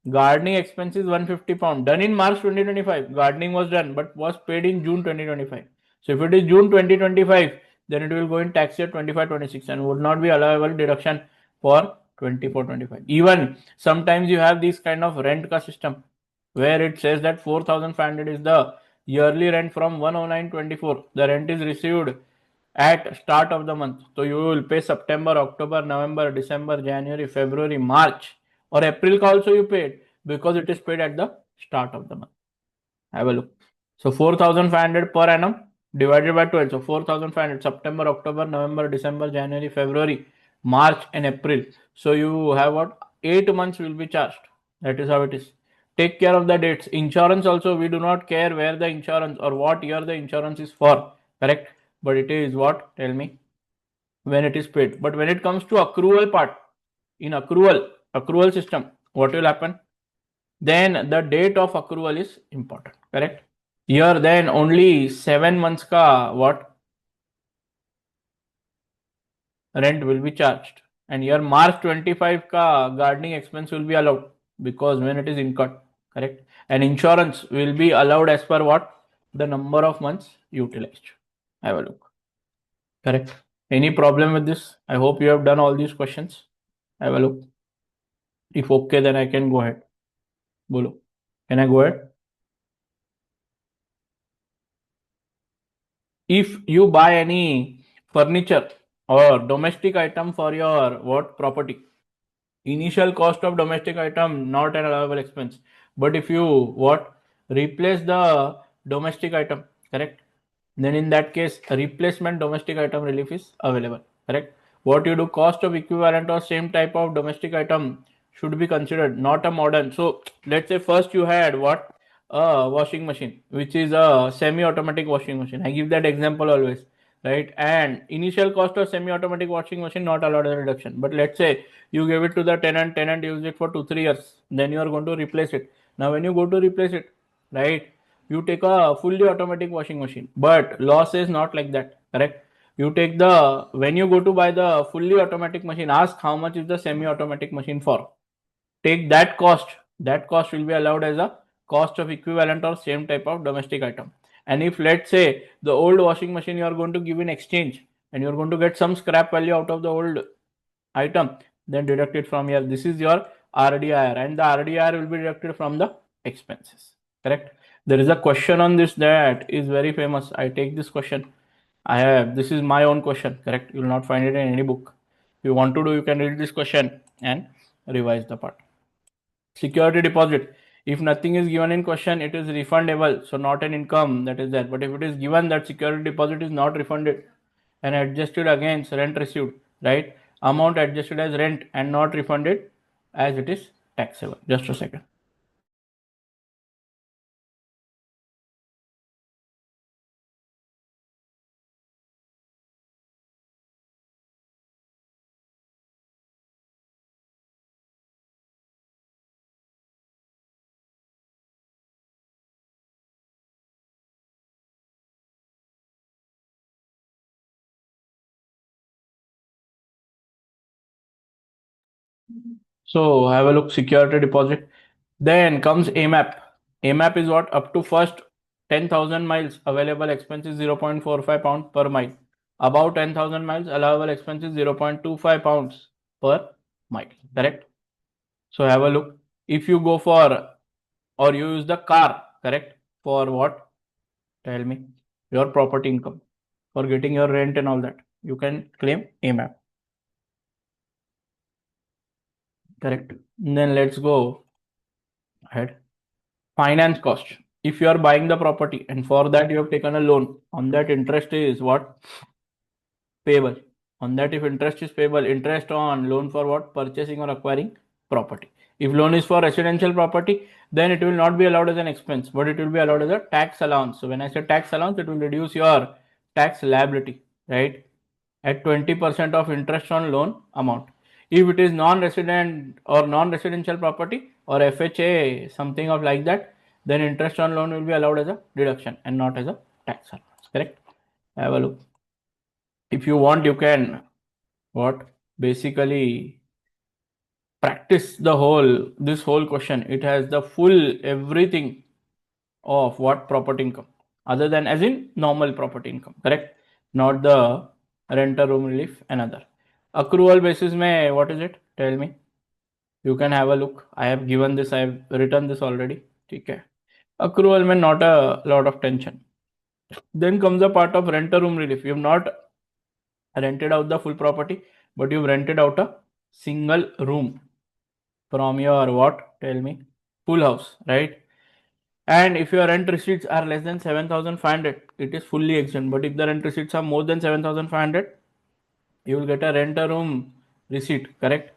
Gardening expenses 150 pound done in March 2025. Gardening was done but was paid in June 2025. So if it is June 2025, then it will go in tax year 25-26 and would not be allowable deduction for 24-25. Even sometimes you have this kind of rent ka system where it says that 4,500 is the yearly rent from 10924. The rent is received at start of the month. So you will pay September, October, November, December, January, February, March, or April ka also you paid because it is paid at the start of the month. Have a look. So 4,500 per annum divided by 12. So 4,500 September, October, November, December, January, February, March and April. So you have what? 8 months will be charged. That is how it is. Take care of the dates. Insurance also, we do not care where the insurance or what year the insurance is for, correct? But it is what? Tell me. When it is paid. But when it comes to accrual part, in accrual system, what will happen? Then the date of accrual is important, correct? Here then only 7 months ka what? Rent will be charged. And here March 25 ka gardening expense will be allowed because when it is incurred, correct? And insurance will be allowed as per what? The number of months utilized. Have a look. Correct. Any problem with this? I hope you have done all these questions. Have a look. If okay, then I can go ahead. Bolo. Can I go ahead? If you buy any furniture or domestic item for your what property, initial cost of domestic item not an allowable expense. But if you what replace the domestic item, correct? Then in that case, a replacement domestic item relief is available, correct? What you do, cost of equivalent or same type of domestic item should be considered, not a modern. So let's say first you had what? A washing machine, which is a semi-automatic washing machine. I give that example always, right? And initial cost of semi-automatic washing machine not allowed as a reduction. But let's say you give it to the tenant use it for 2-3 years, then you are going to replace it. Now when you go to replace it, right, you take a fully automatic washing machine, but law says not like that, correct? You take the, when you go to buy the fully automatic machine, ask how much is the semi-automatic machine for, take that cost will be allowed as a cost of equivalent or same type of domestic item. And if let's say the old washing machine you are going to give in exchange and you are going to get some scrap value out of the old item, then deduct it from here. This is your RDIR and the RDIR will be deducted from the expenses, correct? There is a question on this that is very famous. I take this question. This is my own question, correct? You will not find it in any book. If you want to do, you can read this question. and revise the part. Security deposit. If nothing is given in question, it is refundable. So not an income that is there. But if it is given that security deposit is not refunded and adjusted against rent received, right? Amount adjusted as rent and not refunded as it is taxable. Just a second. So have a look, security deposit. Then comes AMAP. AMAP is what? Up to first 10,000 miles, available expense is 0.45 pounds per mile. Above 10,000 miles, allowable expense is 0.25 pounds per mile. Correct? So have a look. If you go for or you use the car, correct? For what? Tell me. Your property income. For getting your rent and all that. You can claim AMAP. Correct. Then let's go ahead. Finance cost. If you are buying the property and for that you have taken a loan, on that interest is what? Payable. On that, if interest is payable, interest on loan for what? Purchasing or acquiring property. If loan is for residential property, then it will not be allowed as an expense, but it will be allowed as a tax allowance. So when I say tax allowance, it will reduce your tax liability, right? At 20% of interest on loan amount. If it is non-resident or non-residential property or FHA, something of like that, then interest on loan will be allowed as a deduction and not as a tax allowance. Correct? Have a look. If you want, you can what? Basically practice this whole question. It has the full everything of what? Property income, other than as in normal property income. Correct? Not the renter room relief, another accrual basis. May what is it? Tell me. You can have a look. I have given this. I have written this already. Okay. Accrual may not a lot of tension. Then comes the part of renter room relief. You have not rented out the full property, but you've rented out a single room from your what? Tell me. Full house, right? And if your rent receipts are less than 7,500, it is fully exempt. But if the rent receipts are more than 7,500, you will get a renter room receipt, correct?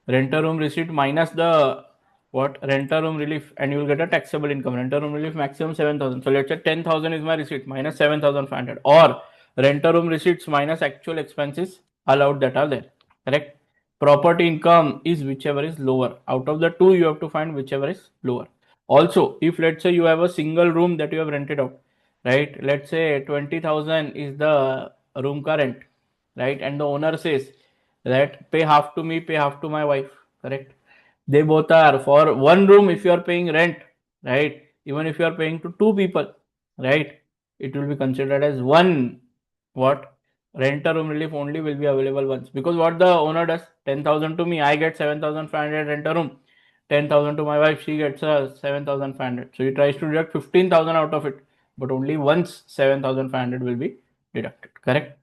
Renter room receipt minus the what? Renter room relief, and you will get a taxable income. Renter room relief maximum 7,000. So let's say 10,000 is my receipt minus 7,500, or renter room receipts minus actual expenses allowed that are there, correct? Property income is whichever is lower. Out of the two, you have to find whichever is lower. Also, if let's say you have a single room that you have rented out, right? Let's say 20,000 is the room car rent, right? And the owner says that pay half to me, pay half to my wife, correct? They both are for one room. If you are paying rent, right? Even if you are paying to two people, right? It will be considered as one what? Renter room relief only will be available once, because what the owner does, 10,000 to me, I get 7,500 renter room. 10,000 to my wife, she gets 7,500. So he tries to deduct 15,000 out of it, but only once 7,500 will be deducted. Correct?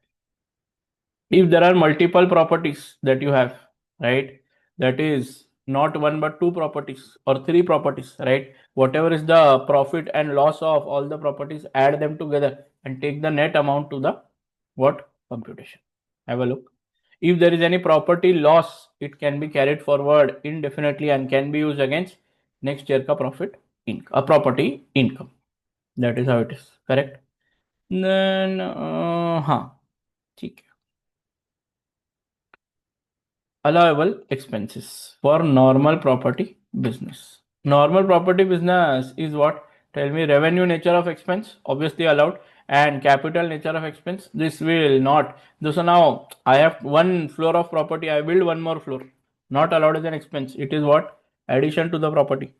If there are multiple properties that you have, right? That is not one but two properties or three properties, right? Whatever is the profit and loss of all the properties, add them together and take the net amount to the what? Computation. Have a look. If there is any property loss, it can be carried forward indefinitely and can be used against next year ka profit income, property income. That is how it is. Correct? Then ठीक है. Allowable expenses for normal property business. Normal property business is what? Tell me. Revenue nature of expense, obviously allowed, and capital nature of expense, this will not. So now I have one floor of property, I build one more floor, not allowed as an expense. It is what? Addition to the property.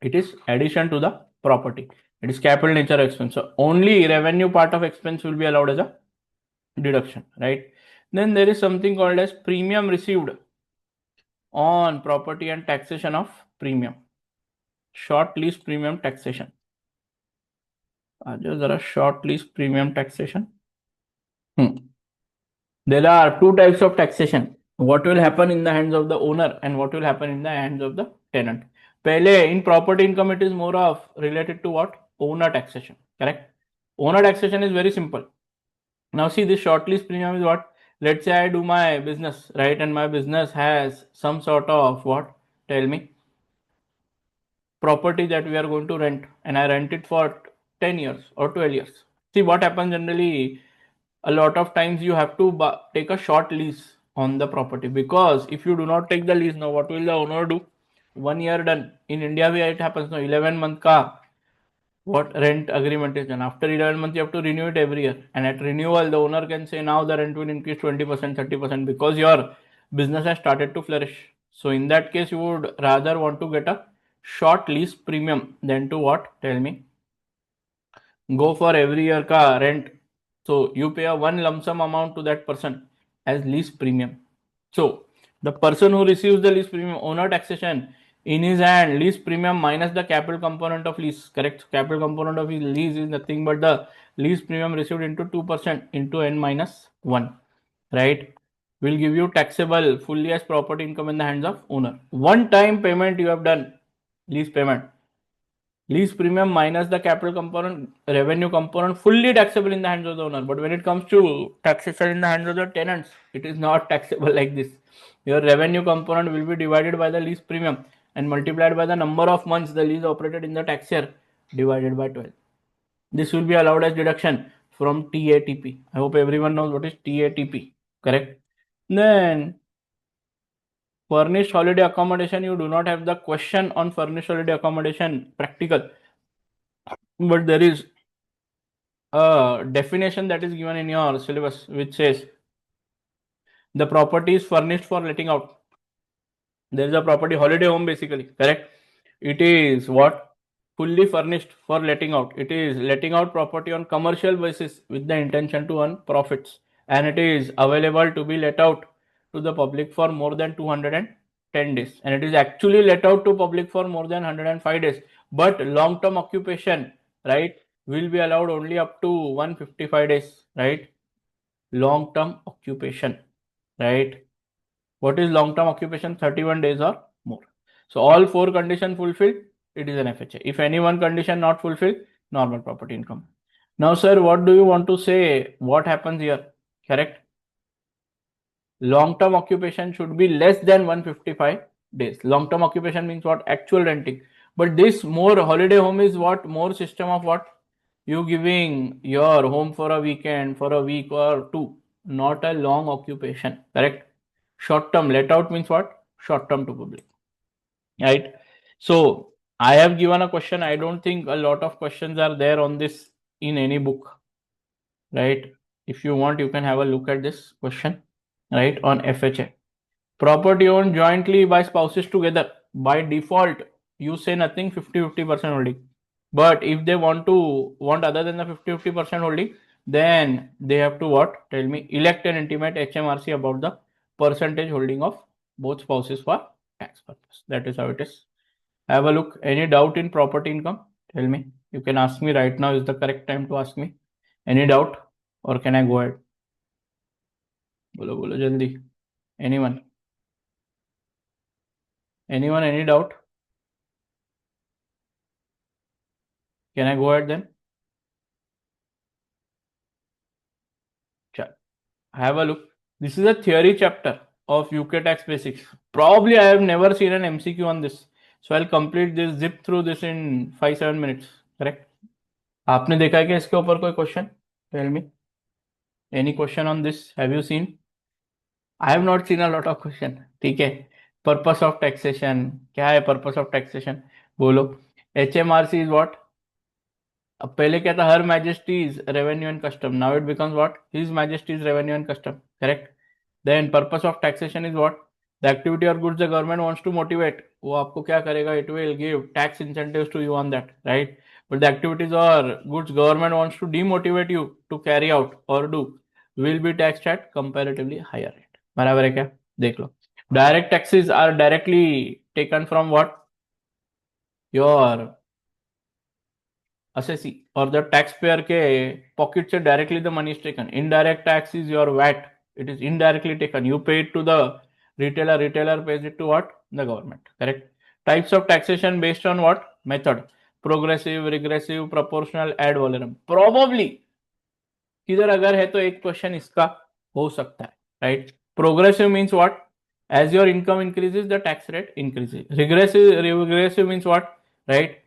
It is addition to the property. It is capital nature expense. So only revenue part of expense will be allowed as a deduction, right? Then there is something called as premium received on property and taxation of premium. Short lease premium taxation. आ जाओ जरा short lease premium taxation. There are two types of taxation. What will happen in the hands of the owner and what will happen in the hands of the tenant. Pehle, in property income, it is more of related to what? Owner taxation. Correct? Owner taxation is very simple. Now see, this short lease premium is what? Let's say I do my business, right? And my business has some sort of what? Tell me. Property that we are going to rent, and I rent it for 10 years or 12 years. See what happens generally, a lot of times you have to take a short lease on the property, because if you do not take the lease now, what will the owner do? 1 year done. In India where it happens now, 11 month ka what rent agreement is done. After 11 months you have to renew it every year, and at renewal the owner can say now the rent will increase 20%, 30%, because your business has started to flourish. So in that case you would rather want to get a short lease premium than to what? Tell me. Go for every year ka rent. So you pay a one lump sum amount to that person as lease premium. So the person who receives the lease premium, owner taxation, in his hand, lease premium minus the capital component of lease. Correct? Capital component of his lease is nothing but the lease premium received into 2% into n minus 1. Right? Will give you taxable fully as property income in the hands of owner. One time payment you have done, lease payment. Lease premium minus the capital component, revenue component, fully taxable in the hands of the owner. But when it comes to taxation in the hands of the tenants, it is not taxable like this. Your revenue component will be divided by the lease premium and multiplied by the number of months the lease operated in the tax year divided by 12. This will be allowed as deduction from TATP. I hope everyone knows what is TATP. Correct? Then furnished holiday accommodation, you do not have the question on furnished holiday accommodation practical, but there is a definition that is given in your syllabus which says the property is furnished for letting out. There is a property, holiday home basically, correct? It is what? Fully furnished for letting out. It is letting out property on commercial basis with the intention to earn profits, and it is available to be let out to the public for more than 210 days, and it is actually let out to public for more than 105 days. But long term occupation, right, will be allowed only up to 155 days, right? Long term occupation, right? What is long term occupation? 31 days or more. So all four conditions fulfilled, it is an FHA. If any one condition not fulfilled, normal property income. Now sir, what do you want to say? What happens here? Correct? Long term occupation should be less than 155 days. Long term occupation means what? Actual renting. But this more holiday home is what? More system of what? You giving your home for a weekend, for a week or two, not a long occupation. Correct? Short term let out means what? Short term to public. Right? So I have given a question. I don't think a lot of questions are there on this in any book. Right? If you want, you can have a look at this question, right, on FHA. Property owned jointly by spouses together. By default, you say nothing, 50-50% holding. But if they want other than the 50-50% holding, then they have to what? Tell me, elect an intimate HMRC about the percentage holding of both spouses for tax purpose. That is how it is. Have a look. Any doubt in property income? Tell me. You can ask me right now. Is the correct time to ask me. Any doubt? Or can I go ahead? Bolo, bolo, jaldi. Anyone? Anyone? Any doubt? Can I go ahead then? Have a look. This is a theory chapter of UK tax basics. Probably I have never seen an MCQ on this. So I'll complete this, zip through this in 5-7 minutes. Correct? आपने देखा है क्या इसके ऊपर कोई question? Tell me. Any question on this? Have you seen? I have not seen a lot of question. ठीक है. Purpose of taxation. क्या है purpose of taxation? बोलो. HMRC is what? अब पहले क्या था? Her majesty's revenue and custom. Now it becomes what? His majesty's revenue and custom. Correct? Then purpose of taxation is what? The activity और goods the government wants to motivate. वो आपको क्या करेगा? It will give tax incentives to you on that, right? But the activities और goods government wants to demotivate you to carry out और do will be taxed at comparatively higher rate. बराबर है क्या? देख लो. Direct taxes are directly taken from what? Your assessee or the taxpayer के pocket से directly the money is taken. Indirect tax is your VAT. It is indirectly taken. You pay it to the retailer. Retailer pays it to what? The government. Correct. Types of taxation based on what? Method. Progressive, regressive, proportional, ad valorem. Probably किधर अगर है तो एक question इसका हो सकता है. Right. Progressive means what? As your income increases, the tax rate increases. Regressive means what? Right.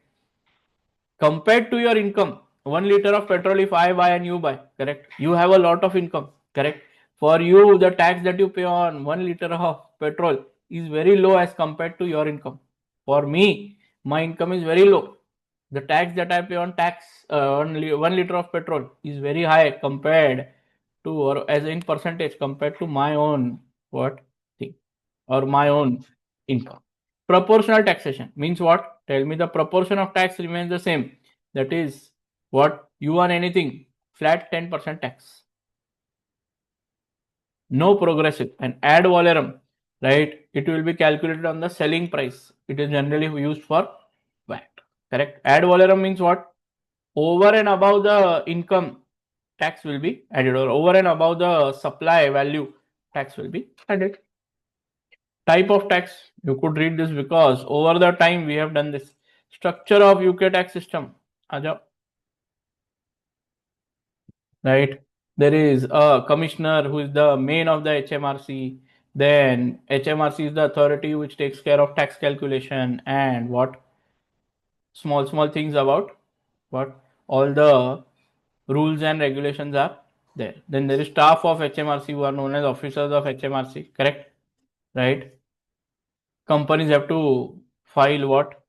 Compared to your income, 1 liter of petrol, if I buy and you buy, correct, you have a lot of income, correct. For you, the tax that you pay on 1 liter of petrol is very low as compared to your income. For me, my income is very low. The tax that I pay on only 1 liter of petrol is very high compared to, or as in percentage compared to my own what thing or my own income. Proportional taxation means what? Tell me the proportion of tax remains the same. That is what? You earn anything, flat 10% tax. No progressive. And ad valorem, right? It will be calculated on the selling price. It is generally used for VAT. Correct? Ad valorem means what? Over and above the income, tax will be added, or over and above the supply value, tax will be added. Type of tax, you could read this because over the time we have done this. Structure of UK tax system. Right? There is a commissioner who is the main of the HMRC. Then HMRC is the authority which takes care of tax calculation and what small things about what all the rules and regulations are there. Then there is staff of HMRC who are known as officers of HMRC. Correct? Right? Companies have to file what?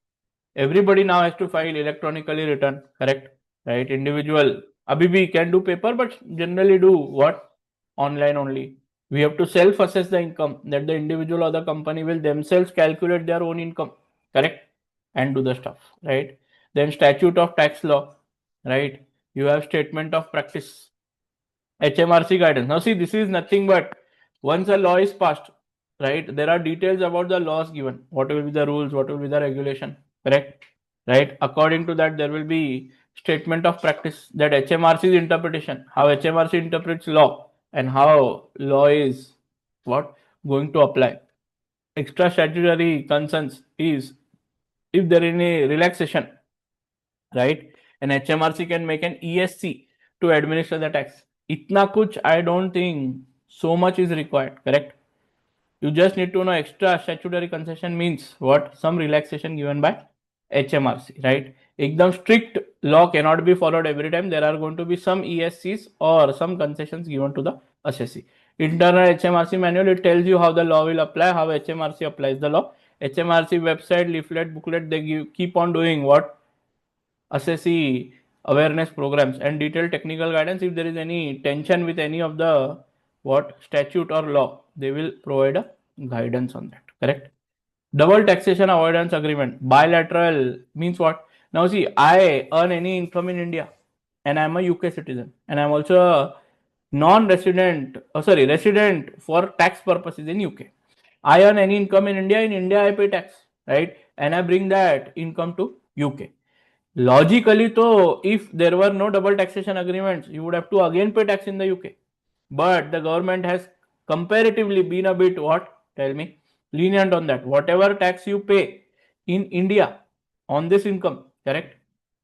Everybody now has to file electronically return. Correct? Right? Individual abhi bhi can do paper, but generally do what? Online only. We have to self-assess the income that the individual or the company will themselves calculate their own income. Correct? And do the stuff. Right? Then statute of tax law. Right? You have statement of practice. HMRC guidance. Now see, this is nothing but once a law is passed, right? There are details about the laws given. What will be the rules? What will be the regulation? Correct? Right? According to that, there will be statement of practice, that HMRC's interpretation, how HMRC interprets law and how law is what going to apply. Extra statutory concerns is if there is any relaxation, right? And HMRC can make an ESC to administer the tax. Itna kuch, I don't think so much is required. Correct? You just need to know extra statutory concession means what? Some relaxation given by HMRC, right? Ekdam strict law cannot be followed every time. There are going to be some ESCs or some concessions given to the assessee. Internal HMRC manual, it tells you how the law will apply, how HMRC applies the law. HMRC website, leaflet, booklet, they keep on doing what? Assessee awareness programs and detailed technical guidance. If there is any tension with any of the what statute or law, they will provide a guidance on that. Correct? Double taxation avoidance agreement. Bilateral means what? Now see, I earn any income in India and I'm a UK citizen and I'm also a resident for tax purposes in UK. I earn any income in India I pay tax, right? And I bring that income to UK. Logically, though, if there were no double taxation agreements, you would have to again pay tax in the UK. But the government has comparatively been a bit what? Tell me, lenient on that. Whatever tax you pay in India on this income, correct,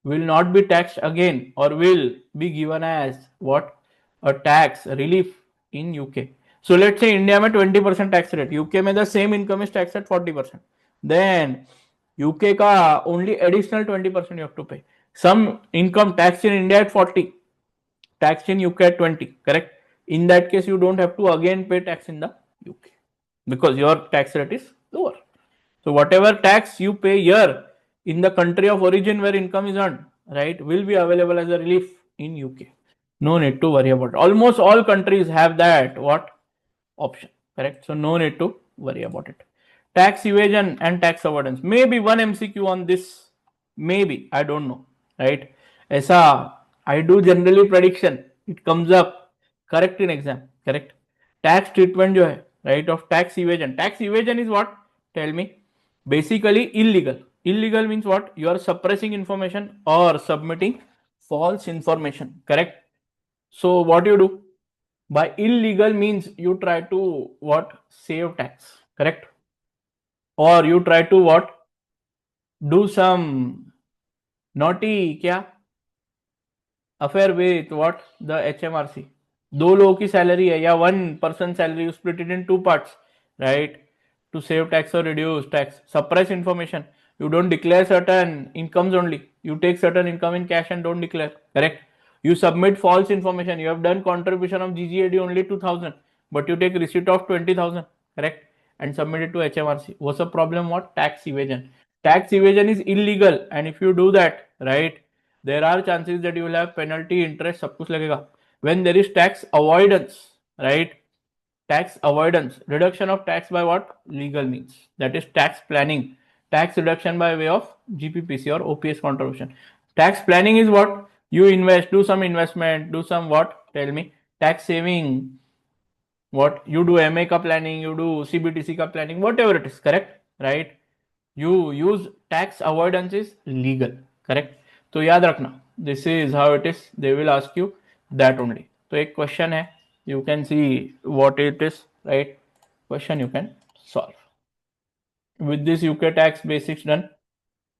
will not be taxed again or will be given as what? A tax relief in UK. So let's say India में 20% tax rate, UK में the same income is taxed at 40%. Then UK का only additional 20% you have to pay. Some income tax in India at 40, tax in UK at 20, correct? In that case, you don't have to again pay tax in the UK because your tax rate is lower. So whatever tax you pay here in the country of origin where income is earned, right, will be available as a relief in UK. No need to worry about it. Almost all countries have that what option, correct? So no need to worry about it. Tax evasion and tax avoidance. Maybe one MCQ on this. Maybe, I don't know, right? Aisa, I do generally prediction. It comes up correct in exam, correct? Tax treatment जो है, right, of tax evasion. Tax evasion is what? Tell me. Basically illegal, Illegal means what? You are suppressing information or submitting false information, correct? So what you do? By illegal means you try to what? Save tax, correct? Or you try to what? Do some naughty क्या? Affair with what? The HMRC. दो लोगों की salary है या one person salary, you split it in two parts, right? To save tax or reduce tax, suppress information. You don't declare certain incomes only. You take certain income in cash and don't declare, correct? You submit false information. You have done contribution of GGAD only 2,000, but you take receipt of 20,000, correct? And submit it to HMRC. What's the problem? What? Tax evasion. Tax evasion is illegal, and if you do that, right, there are chances that you will have penalty, interest, सब कुछ लगेगा. When there is tax avoidance, right? Tax avoidance, reduction of tax by what? Legal means. That is tax planning. Tax reduction by way of GPPC or OPS contribution. Tax planning is what? You invest, do some investment, do some what? Tell me. Tax saving. What? You do MA ka planning, you do CBTC ka planning, whatever it is, correct? Right? You use tax avoidance is legal, correct? तो याद रखना, this is how it is. They will ask you that only. तो एक question है, you can see what it is, right? Question you can solve. With this UK tax basics done.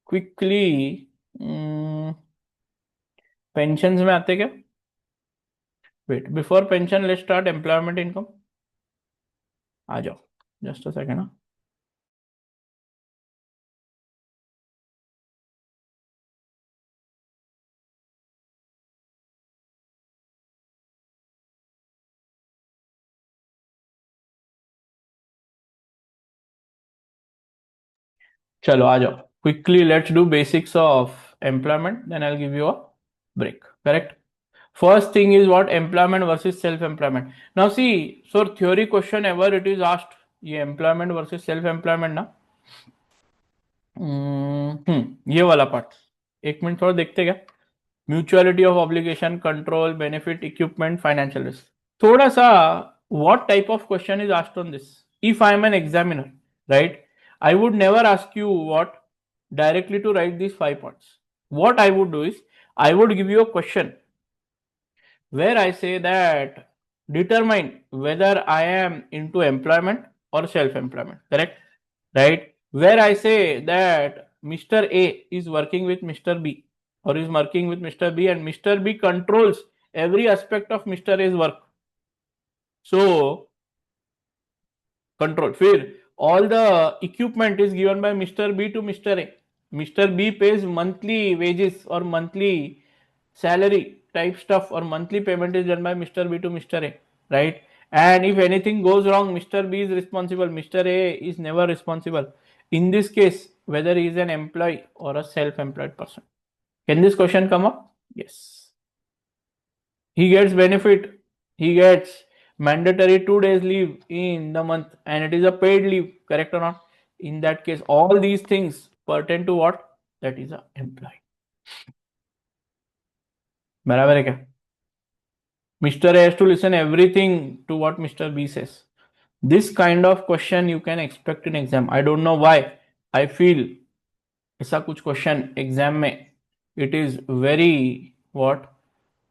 Quickly, pensions में आते क्या? Wait, before pension, let's start employment income. आ जाओ, just a second. हाँ. चलो आ जाओ. Quickly, let's do basics of employment. Then I'll give you a break. Correct? First thing is what? Employment versus self-employment. Now see, so theory question ever it is asked, ये employment versus self-employment ना, ये वाला part एक minute थोड़ा देखते क्या. Mutuality of obligation, control, benefit, equipment, financial risk. थोड़ा सा what type of question is asked on this? If I am an examiner, right, I would never ask you what directly to write these 5 points. What I would do is I would give you a question where I say that determine whether I am into employment or self-employment, correct? Right? Where I say that Mr. A is working with Mr. B or is working with Mr. B and Mr. B controls every aspect of Mr. A's work. So, control. फिर all the equipment is given by Mr. B to Mr. A. Mr. B pays monthly wages or monthly salary type stuff or monthly payment is done by Mr. B to Mr. A, right? And if anything goes wrong, Mr. B is responsible. Mr. A is never responsible. In this case, whether he is an employee or a self-employed person. Can this question come up? Yes. He gets benefit. He gets mandatory 2 days leave in the month and it is a paid leave, correct or not? In that case, all these things pertain to what? That is a employee. बराबर है क्या? Mr. A has to listen everything to what Mr. B says. This kind of question you can expect in exam. I don't know why. I feel ऐसा कुछ question exam में it is very what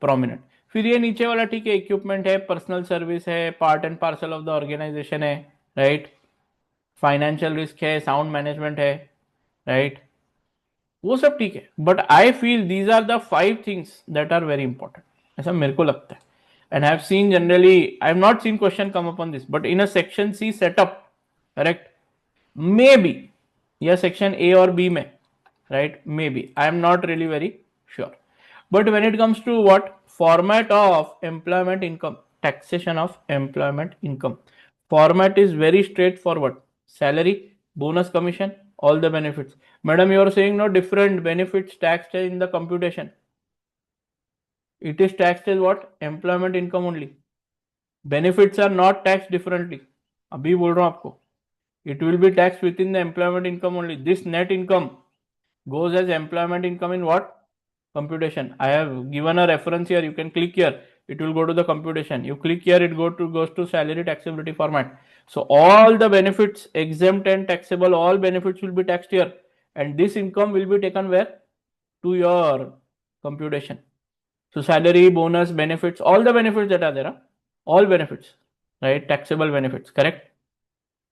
prominent. फिर ये नीचे वाला ठीक है, equipment है, पर्सनल सर्विस है, part and parcel of the organisation है, राइट? फाइनेंशियल रिस्क है, साउंड मैनेजमेंट है, राइट? वो सब ठीक है, but I feel these are the 5 things that are very important, ऐसा मेरे को लगता है. And I have seen generally, I have not seen question come upon this, but in a section C setup, correct, may be, या section A और B में, right, may be, I am not really very sure. But when it comes to what? Format of employment income, taxation of employment income. Format is very straightforward. Salary, bonus, commission, all the benefits. Madam, you are saying no different benefits taxed in the computation. It is taxed as what? Employment income only. Benefits are not taxed differently. अभी बोल रहा हूँ आपको. It will be taxed within the employment income only. This net income goes as employment income in what? Computation. I have given a reference here. You can click here. It will go to the computation. You click here. It goes to salary taxability format. So all the benefits, exempt and taxable, all benefits will be taxed here. and this income will be taken where? To your computation. So salary, bonus, benefits, all the benefits that are there, all benefits, right? Taxable benefits, correct?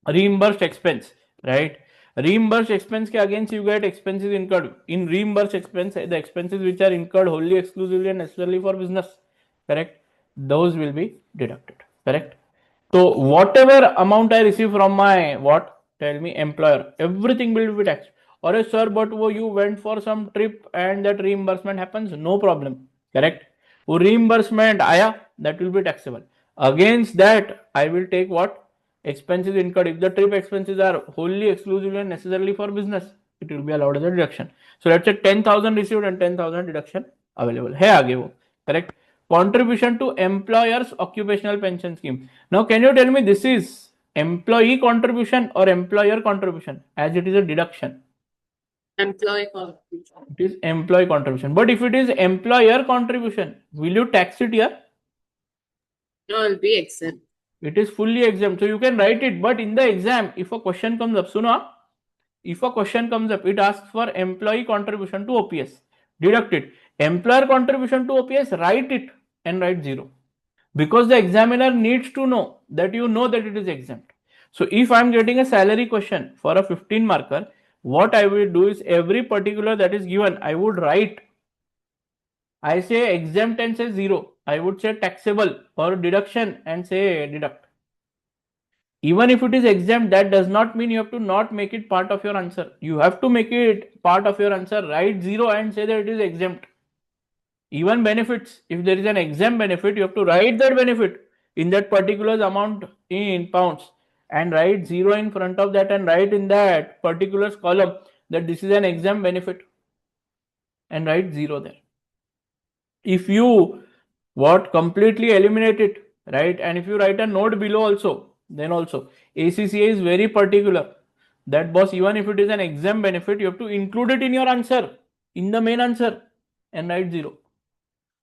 Reimbursed expense, right? Reimbursed expense ke against you get expenses incurred. In reimbursed expense, the expenses which are incurred wholly, exclusively, and necessarily for business, correct? Those will be deducted, correct? So whatever amount I receive from my what? Tell me employer, everything will be taxed. Or sir, but you went for some trip and that reimbursement happens, no problem, correct? वो reimbursement आया, that will be taxable. Against that, I will take what? Expenses incurred. If the trip expenses are wholly, exclusively, and necessarily for business, it will be allowed as a deduction. So let's say 10,000 received and 10,000 deduction available. है आगे वो, correct? Contribution to employer's occupational pension scheme. Now, can you tell me this is employee contribution or employer contribution, as it is a deduction? Employee contribution. It is employee contribution. But if it is employer contribution, will you tax it here? No, it'll be exempt. It is fully exempt. So you can write it. But in the exam, if a question comes up, suno, if a question comes up, it asks for employee contribution to OPS. Deduct it. Employer contribution to OPS, write it and write 0. Because the examiner needs to know that you know that it is exempt. So if I am getting a salary question for a 15 marker, what I will do is every particular that is given, I would write. I say exempt and say 0. I would say taxable or deduction and say deduct. Even if it is exempt, that does not mean you have to not make it part of your answer. You have to make it part of your answer. Write 0 and say that it is exempt. Even benefits, if there is an exempt benefit, you have to write that benefit in that particular amount in pounds and write 0 in front of that and write in that particular column that this is an exempt benefit and write 0 there. If you completely eliminate it, right, and if you write a note below also, then also ACCA is very particular that boss, even if it is an exempt benefit, you have to include it in your answer, in the main answer, and write 0.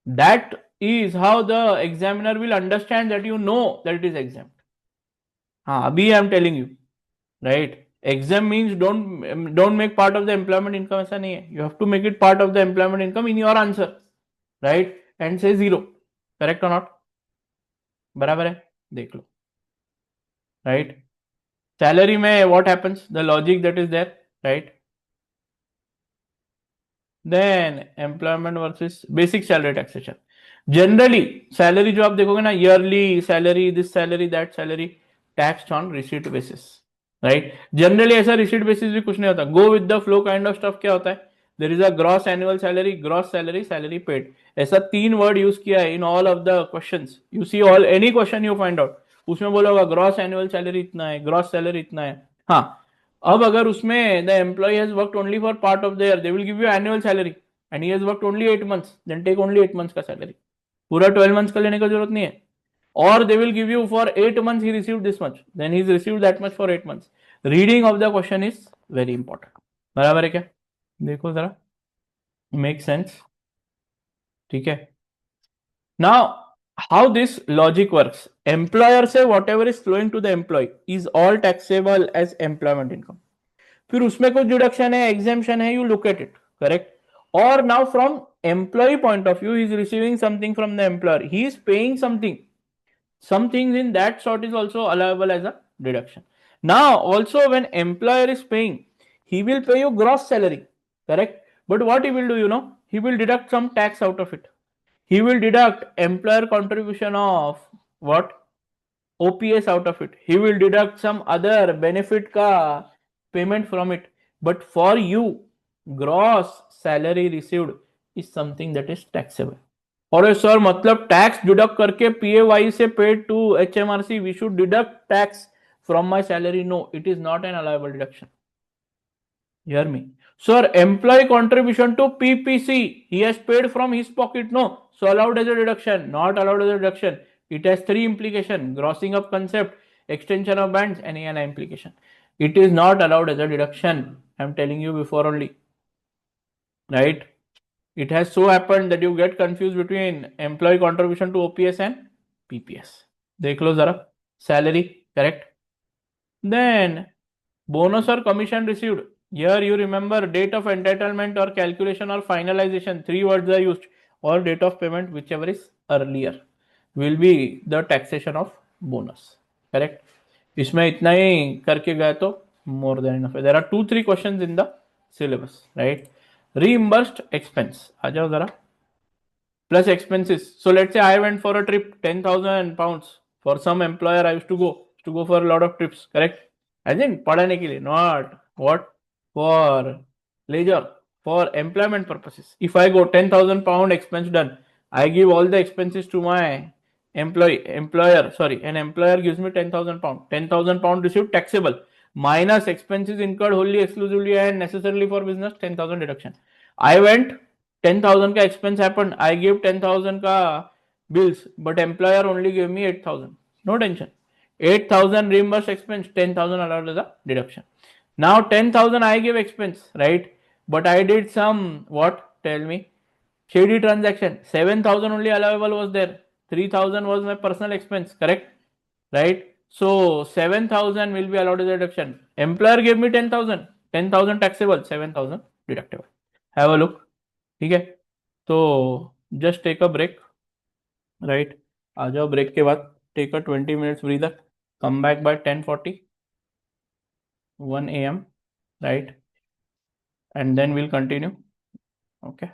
That is how the examiner will understand that you know that it is exempt. Abhi I am telling you, right? Exempt means don't make part of the employment income. ऐसा नहीं है. You have to make it part of the employment income in your answer, right? And say 0. Correct or not? बराबर है? देख लो. Right? Salary में what happens? The logic that is there, right? Then employment versus basic salary taxation. Generally, salary जो आप देखोगे ना, yearly salary, this salary, that salary, taxed on receipt basis, right? Generally ऐसा receipt basis भी कुछ नहीं होता. Go with the flow kind of stuff क्या होता है? There is a gross annual salary, gross salary, salary paid. ऐसा 3 word use किया है in all of the questions. You see all any question you find out, उसमें बोला होगा gross annual salary इतना है, gross salary इतना है. हाँ, अब अगर उसमें the employee has worked only for part of the year, they will give you annual salary and he has worked only 8 months, then take only 8 months का salary. पूरा 12 months का लेने का जरूरत नहीं है. Or they will give you for 8 months he received this much, then he's received that much for 8 months. Reading of the question is very important. बराबर है क्या? देखो जरा, make sense? ठीक है. Now how this logic works, employer say whatever is flowing to the employee is all taxable as employment income. फिर उसमें कुछ डिडक्शन है, एग्जेम्पशन है, you look at it, correct? और now from employee point of view, he is receiving something from the employer, he is paying something, some things in that sort is also allowable as a deduction. Now also when employer is paying, he will pay you gross salary, correct? But what he will do, he will deduct some tax out of it. He will deduct employer contribution of what? OPS out of it. He will deduct some other benefit ka payment from it. But for you, gross salary received is something that is taxable. और sir मतलब tax deduct करके PAYE से paid to HMRC we should deduct tax from my salary. No, it is not an allowable deduction. Hear me. Sir, employee contribution to PPC, he has paid from his pocket. No, so allowed as a deduction, not allowed as a deduction. It has 3 implications: grossing up concept, extension of bands, and ANI implication. It is not allowed as a deduction. I am telling you before only. Right? It has so happened that you get confused between employee contribution to OPS and PPS. देख लो जरा. Salary, correct? Then bonus or commission received. Here you remember date of entitlement or calculation or finalization. 3 words are used, or date of payment, whichever is earlier, will be the taxation of bonus. Correct? इसमें इतना ही करके गए तो more than enough. There are 2-3 questions in the syllabus, right? Reimbursed expense. आ जाओ जरा. Plus expenses. So let's say I went for a trip, 10,000 pounds. For some employer, I used to go for a lot of trips. Correct? As in पढ़ने के लिए, not what, for leisure, for employment purposes. If I go 10,000 pound expense done, I give all the expenses to my employer. Sorry, an employer gives me 10,000 pound. 10,000 pound received taxable minus expenses incurred wholly, exclusively and necessarily for business, 10,000 deduction. I went 10,000 का expense happened. I gave 10,000 का bills, but employer only gave me 8,000. No tension. 8,000 reimbursed expense, 10,000 allowed as a deduction. Now 10,000 I gave expense, right? But I did some, what? Tell me. Shady transaction. 7,000 only allowable was there. 3,000 was my personal expense, correct? Right? So 7,000 will be allowed as a deduction. Employer gave me 10,000. 10,000 taxable, 7,000 deductible. Have a look. ठीक है, तो just take a break, right? आ जाओ break के बाद, take a 20 minutes breather, come back by 10:40 1 a.m., right? And then we'll continue. Okay.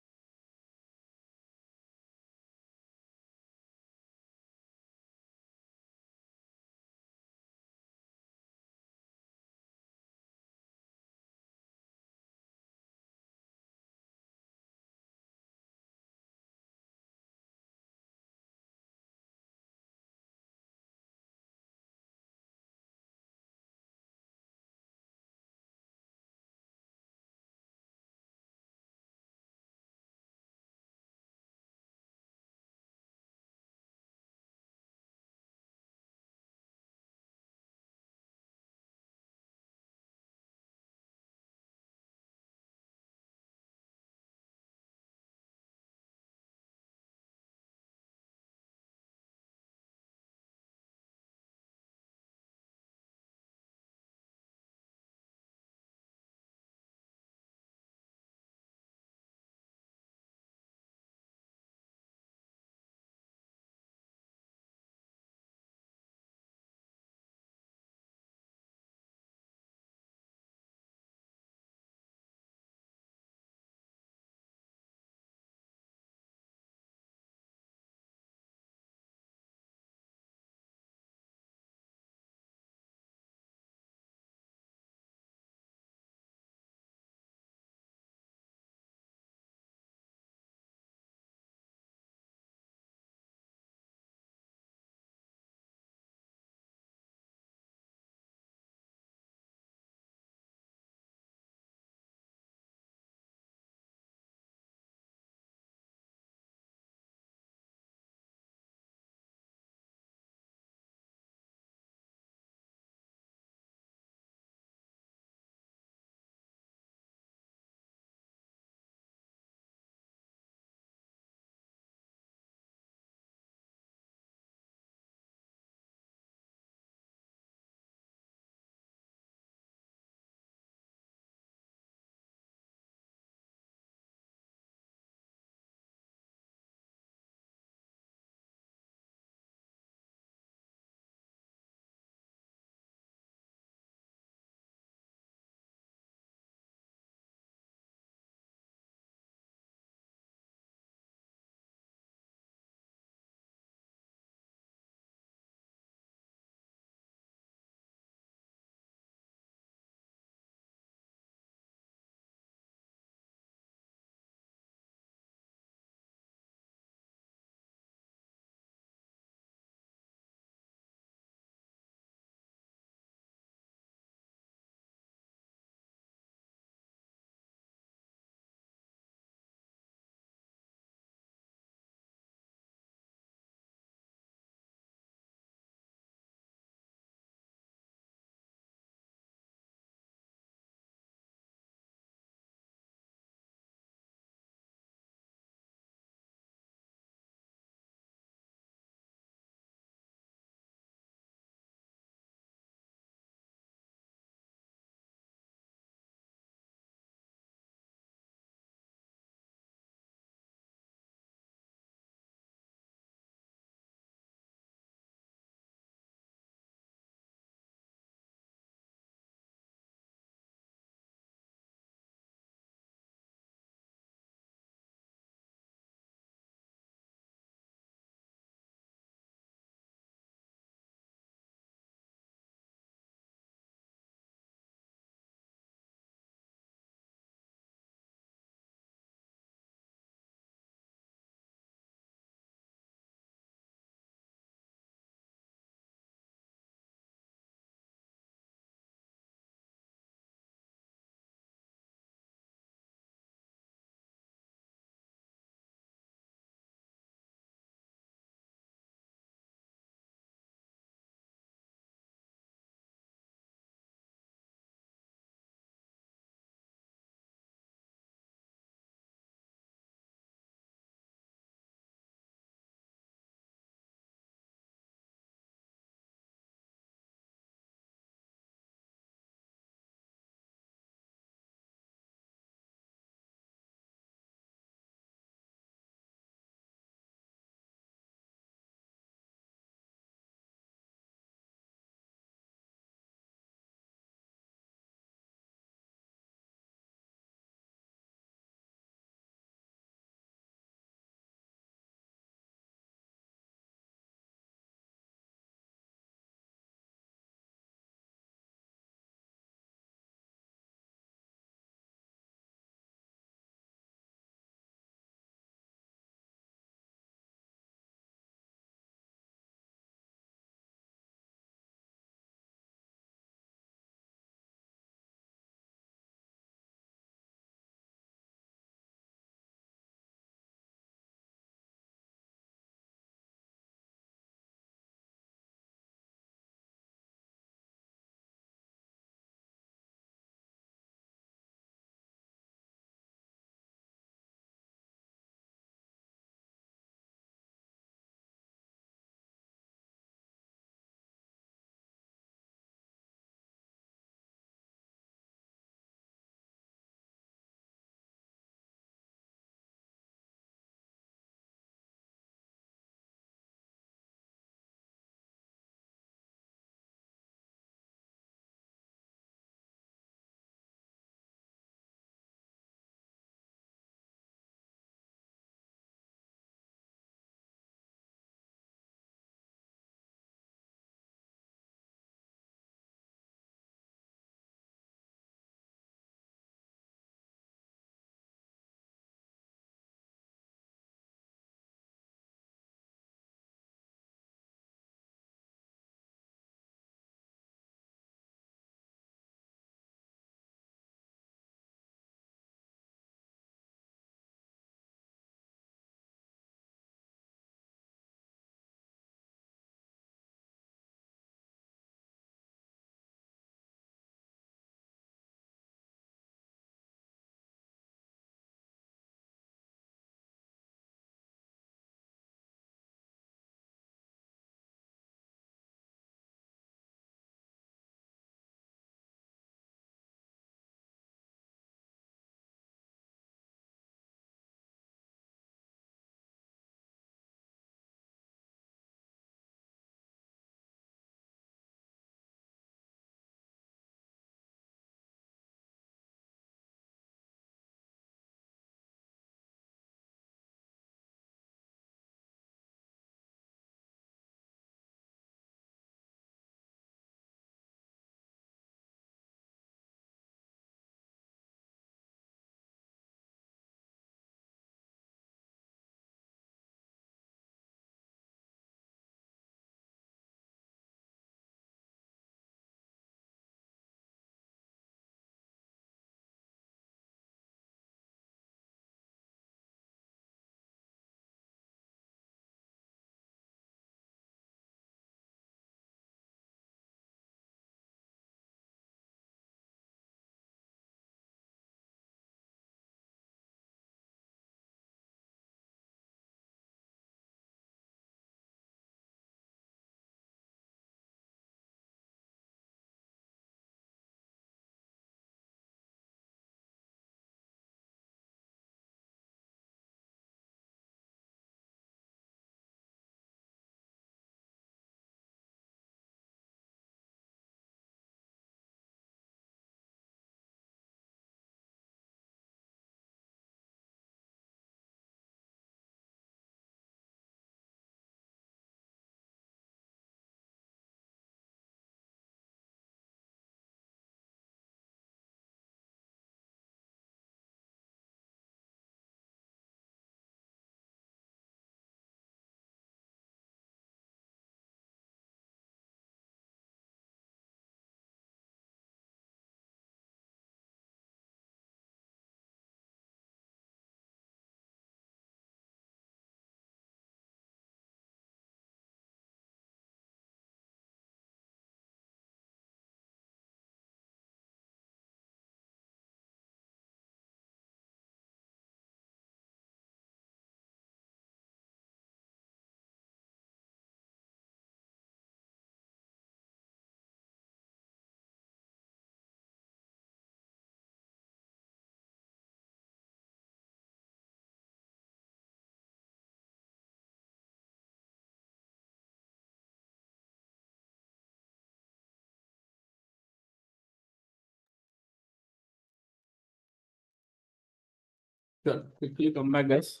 Sure. Quickly come back, guys.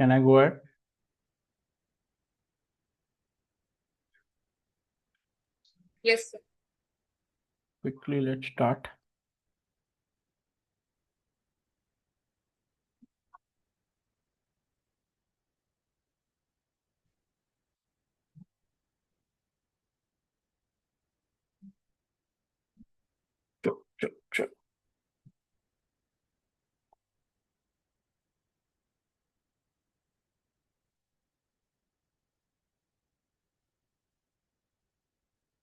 Can I go ahead? Yes, sir. Quickly, let's start. Sure.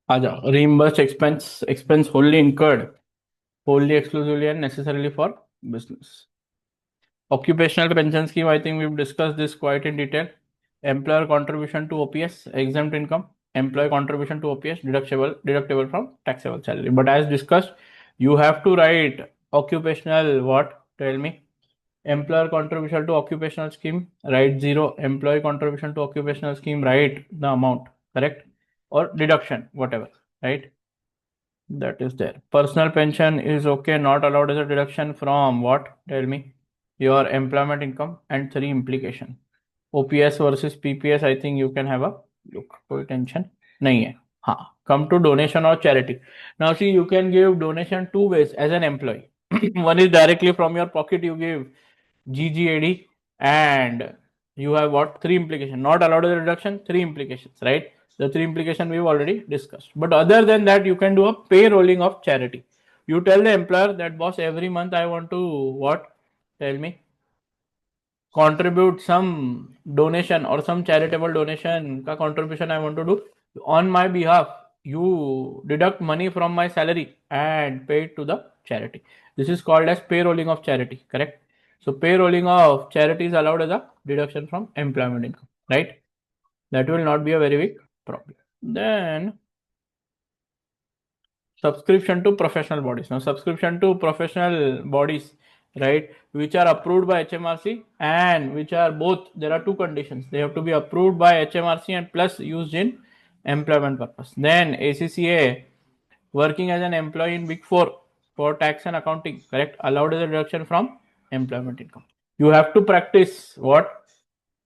Reimbursed expense wholly incurred, wholly exclusively and necessarily for business. Occupational pension scheme, I think we've discussed this quite in detail. Employer contribution to OPS, exempt income. Employee contribution to OPS, deductible from taxable salary. But as discussed, you have to write occupational what? Tell me. Employer contribution to occupational scheme, write 0. Employee contribution to occupational scheme, write the amount, correct? Or deduction, whatever, right? That is there. Personal pension is okay, not allowed as a deduction from what? Tell me. Your employment income. And 3 implication. OPS versus PPS, I think you can have a look. कोई tension नहीं है. हाँ. Come to donation or charity. Now see, you can give donation 2 ways as an employee. One is directly from your pocket, you give GGAD, and you have what? 3 implications. Not allowed as a deduction, 3 implications, right? The 3 implication we've already discussed. But other than that, you can do a payrolling of charity. You tell the employer that, boss, every month I want to what? Tell me. Contribute some donation or some charitable donation ka contribution I want to do on my behalf. You deduct money from my salary and pay it to the charity. This is called as payrolling of charity, correct? So payrolling of charity is allowed as a deduction from employment income, right? That will not be a very big problem. Then subscription to professional bodies. Now subscription to professional bodies, right, which are approved by HMRC and which are both, there are 2 conditions. They have to be approved by HMRC and plus used in employment purpose. Then ACCA, working as an employee in Big 4 for tax and accounting, correct, allowed as a deduction from employment income. You have to practice what?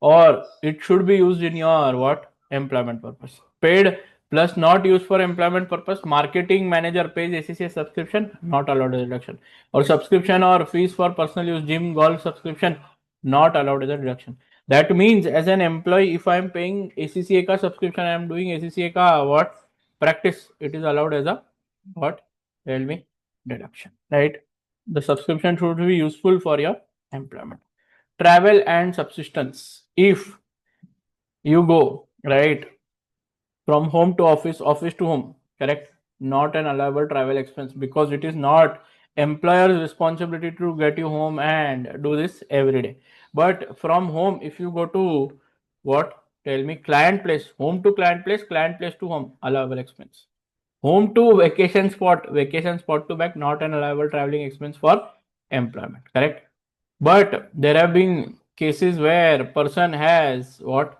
Or it should be used in your what? Employment purpose. Paid plus not used for employment purpose. Marketing manager pays ACCA subscription, not allowed as a deduction. Or subscription or fees for personal use, gym, golf subscription, not allowed as a deduction. That means as an employee, if I am paying ACCA ka subscription, I am doing ACCA ka what? Practice, it is allowed as a what? Tell me, deduction, right? The subscription should be useful for your employment. Travel and subsistence. If you go right from home to office, office to home, correct, not an allowable travel expense, because it is not employer's responsibility to get you home and do this every day. But from home, if you go to what? Tell me, client place, home to client place to home, allowable expense. Home to vacation spot to back, not an allowable traveling expense for employment, correct? But there have been cases where person has what?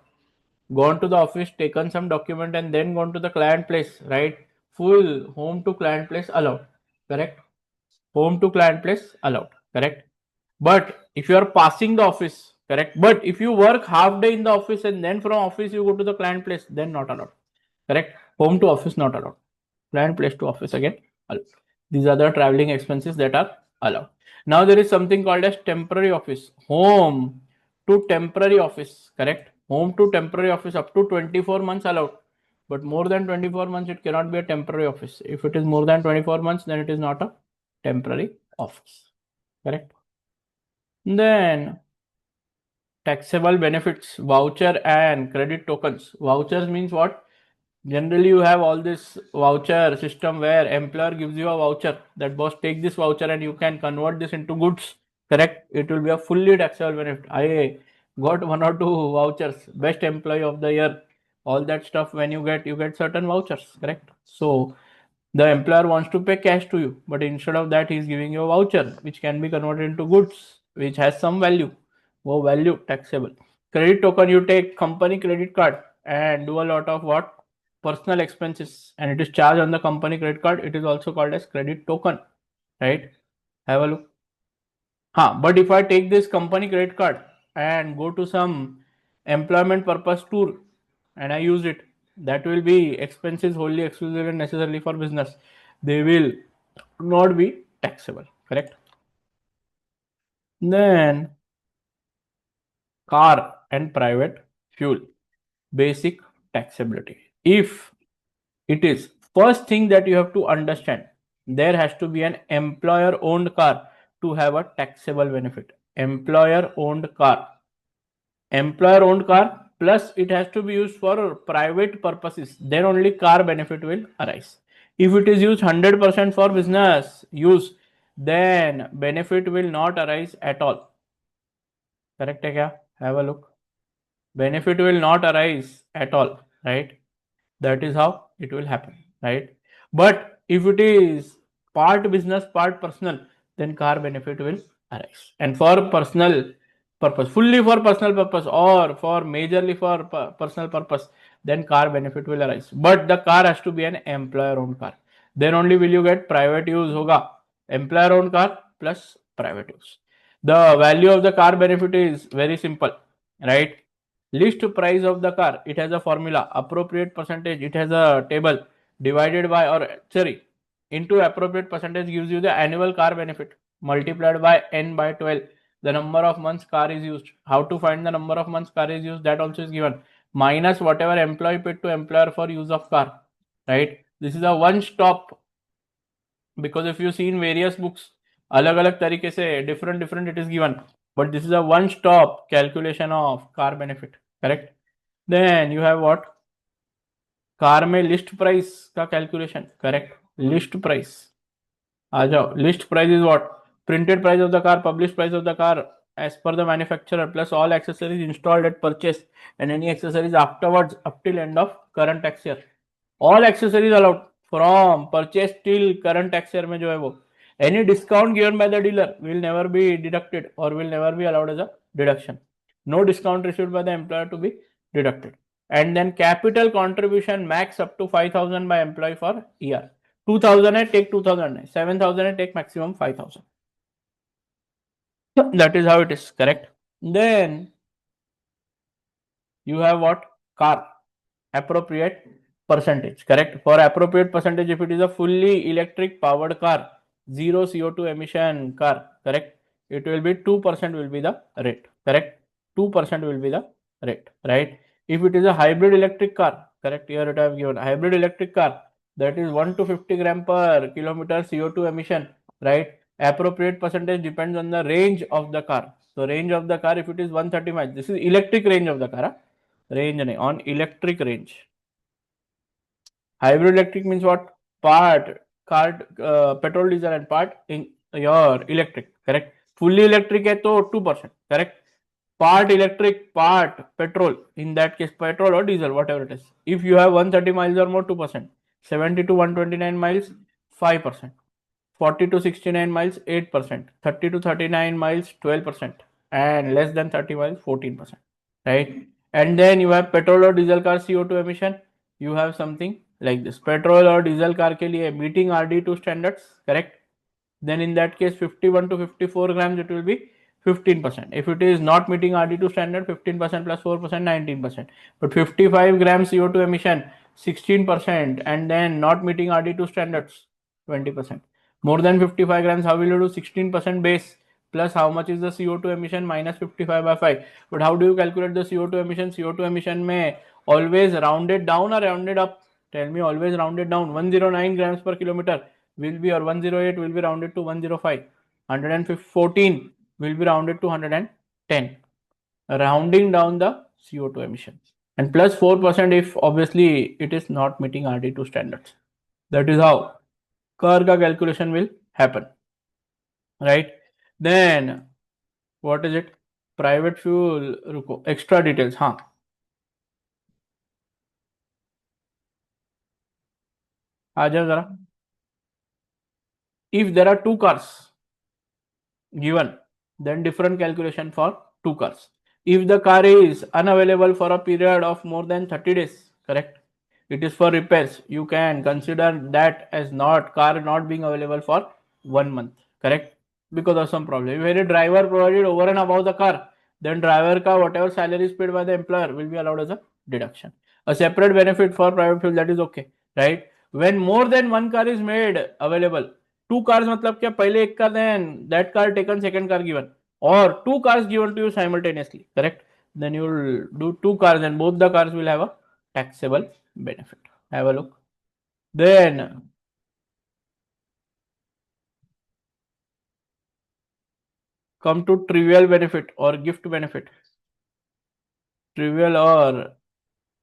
Gone to the office, taken some document and then gone to the client place, right? Full home to client place allowed, correct? Home to client place allowed, correct? But if you are passing the office, correct? But if you work half day in the office and then from office you go to the client place, then not allowed, correct? Home to office not allowed. Client place to office again allowed. These are the traveling expenses that are allowed. Now there is something called as temporary office. Home to temporary office, correct? Home to temporary office up to 24 months allowed. But more than 24 months, it cannot be a temporary office. If it is more than 24 months, then it is not a temporary office, correct? Then taxable benefits, voucher and credit tokens. Vouchers means what? Generally, you have all this voucher system where employer gives you a voucher that, boss, take this voucher and you can convert this into goods, correct? It will be a fully taxable benefit. I got 1 or 2 vouchers, best employee of the year, all that stuff. When you get certain vouchers, correct? So the employer wants to pay cash to you, but instead of that, he's giving you a voucher which can be converted into goods, which has some value. Wo value taxable. Credit token, you take company credit card and do a lot of what? Personal expenses, and it is charged on the company credit card. It is also called as credit token, right? Have a look. But if I take this company credit card and go to some employment purpose tour and I use it, that will be expenses wholly exclusive and necessarily for business. They will not be taxable, correct? Then car and private fuel, basic taxability. If it is first thing that you have to understand, there has to be an employer owned car to have a taxable benefit. Employer owned car plus it has to be used for private purposes, then only car benefit will arise. If it is used 100% for business use, then benefit will not arise at all. Correct hai kya? Have a look. Benefit will not arise at all, right? That is how it will happen, right? But if it is part business, part personal, then car benefit will arise. And for personal purpose, fully for personal purpose or for majorly for personal purpose, then car benefit will arise. But the car has to be an employer owned car. Then only will you get private use hoga. Employer owned car plus private use. The value of the car benefit is very simple, right? List price of the car, it has a formula. Appropriate percentage, it has a table. Divided by, or sorry, into appropriate percentage gives you the annual car benefit multiplied by n by 12, the number of months car is used. How to find the number of months car is used, that also is given, minus whatever employee paid to employer for use of car, right? This is a one stop, because if you see in various books, अलग अलग तरीके से different it is given, but this is a one stop calculation of car benefit, correct? Then you have what? Car में list price का calculation, correct? List price आ जाओ. List price is what? Printed price of the car, publish price of the car as per the manufacturer plus all accessories installed at purchase and any accessories afterwards up till end of current tax year. All accessories allowed from purchase till current tax year में जो है वो, any discount given by the dealer will never be deducted or will never be allowed as a deduction. No discount received by the employer to be deducted. And then capital contribution max up to 5,000 by employee for year. 2,000 है, take 2,000 है. 7,000 है, take maximum 5,000. That is how it is, correct? Then you have what? Car. Appropriate percentage, correct? For appropriate percentage, if it is a fully electric powered car, zero CO2 emission car, correct? It will be 2% will be the rate, correct? 2% will be the rate, right? If it is a hybrid electric car, correct? Here it I have given hybrid electric car, that is 1 to 50 gram per kilometer CO2 emission, right? Appropriate percentage depends on the range of the car. So range of the car, if it is 130 miles, this is electric range of the car, huh? Range nahi, on electric range. Hybrid electric means what? Part car petrol, diesel and part in your electric, correct? Fully electric है तो 2%, correct? Part electric, part petrol, in that case petrol or diesel, whatever it is. If you have 130 miles or more, 2%. 70 to 129 miles, 5%. 40 to 69 miles, 8%. 30 to 39 miles, 12%. And less than 30 miles, 14%. Right? And then you have petrol or diesel car CO2 emission. You have something like this. Petrol or diesel car ke liye meeting RD2 standards, correct? Then in that case 51 to 54 grams, it will be 15%. If it is not meeting RD2 standard, 15% plus 4%, 19%. But 55 grams CO2 emission, 16%. And then not meeting RD2 standards, 20%. More than 55 grams, how will you do? 16% base plus how much is the CO2 emission minus 55 by 5. But how do you calculate the CO2 emission? CO2 emission may always rounded down or rounded up? Tell me, always rounded down. 109 grams per kilometer will be, or 108 will be rounded to 105. 114 will be rounded to 110. Rounding down the CO2 emissions. And plus 4% if obviously it is not meeting RD2 standards. That is how car ka calculation will happen, right? Then what is it? Private fuel, रुको, extra details, हाँ. आ जाओ जरा. If there are two cars given, then different calculation for two cars. If the car is unavailable for a period of more than 30 days, correct? It is for repairs. You can consider that as not car not being available for 1 month, correct? Because of some problem. If any driver provided over and above the car, then driver ka whatever salary is paid by the employer will be allowed as a deduction. A separate benefit for private fuel, that is okay, right? When more than one car is made available, two cars मतलब क्या, पहले एक car then that car taken, second car given, or two cars given to you simultaneously, correct? Then you will do two cars and both the cars will have a taxable benefit. Have a look. Then come to trivial benefit or gift benefit. Trivial or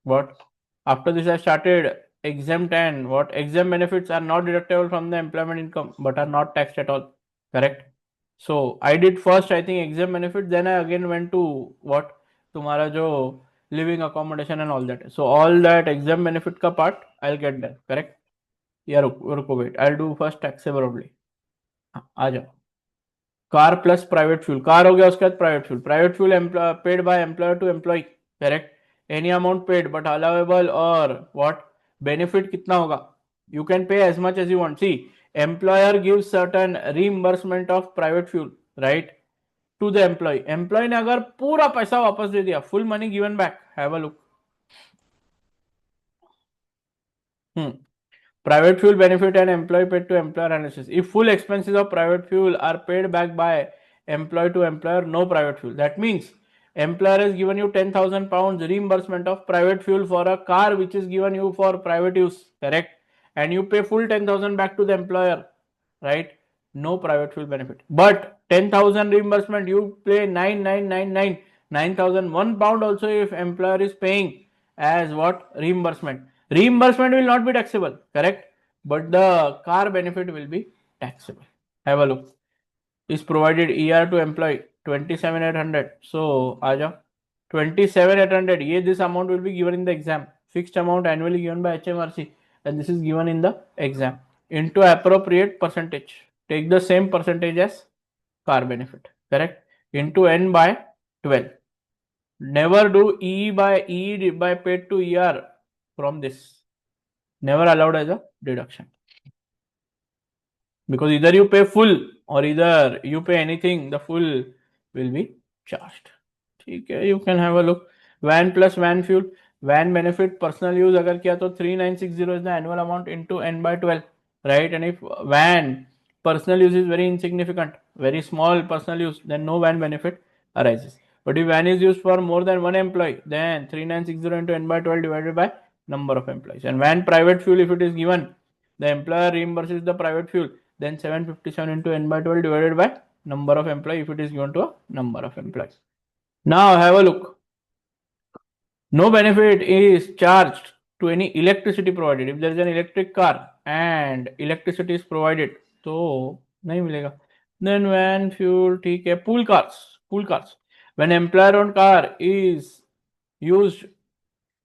what? After this I started exempt, and what? Exempt benefits are not deductible from the employment income but are not taxed at all, correct? So I did first I think exempt benefit, then I again went to what? तुम्हारा जो living accommodation and all that. So all that exempt benefit का part I'll get there, correct? या रुको wait, I'll do first taxable only. आ जाओ. Car plus private fuel, car हो गया, उसके बाद private fuel paid by employer to employ, correct? Any amount paid but allowable और व्हाट बेनिफिट कितना होगा? You can pay as much as you want. See, employer gives certain reimbursement of private fuel, right, to the employ ने अगर पूरा पैसा वापस दे दिया, full money given back. Have a look. Private fuel benefit and employee paid to employer analysis. If full expenses of private fuel are paid back by employee to employer, no private fuel. That means employer has given you 10,000 pounds reimbursement of private fuel for a car which is given you for private use, correct? And you pay full 10,000 back to the employer, right? No private fuel benefit. But 10,000 reimbursement, you pay 9,999, £9,001 also if employer is paying as what? Reimbursement. Reimbursement will not be taxable, correct? But the car benefit will be taxable. Have a look. Is provided ER to employee 27,800. So, aja 27,800. This amount will be given in the exam. Fixed amount annually given by HMRC, and this is given in the exam into appropriate percentage. Take the same percentage as car benefit, correct? Into N by 12. Never do E by paid to ER from this. Never allowed as a deduction. Because either you pay full or either you pay anything, the full will be charged. Okay, you can have a look. Van plus van fuel, van benefit personal use अगर किया तो 3960 is the annual amount into N by 12, right? And if van personal use is very insignificant, very small personal use, then no van benefit arises. But if van is used for more than one employee, then 3960 into N by 12 divided by number of employees. And van private fuel, if it is given, the employer reimburses the private fuel, then 757 into N by 12 divided by number of employees if it is given to a number of employees. Now have a look. No benefit is charged to any electricity provided. If there is an electric car and electricity is provided, तो नहीं मिलेगा. Then van fuel, ठीक है. Pool cars. When employer owned car is used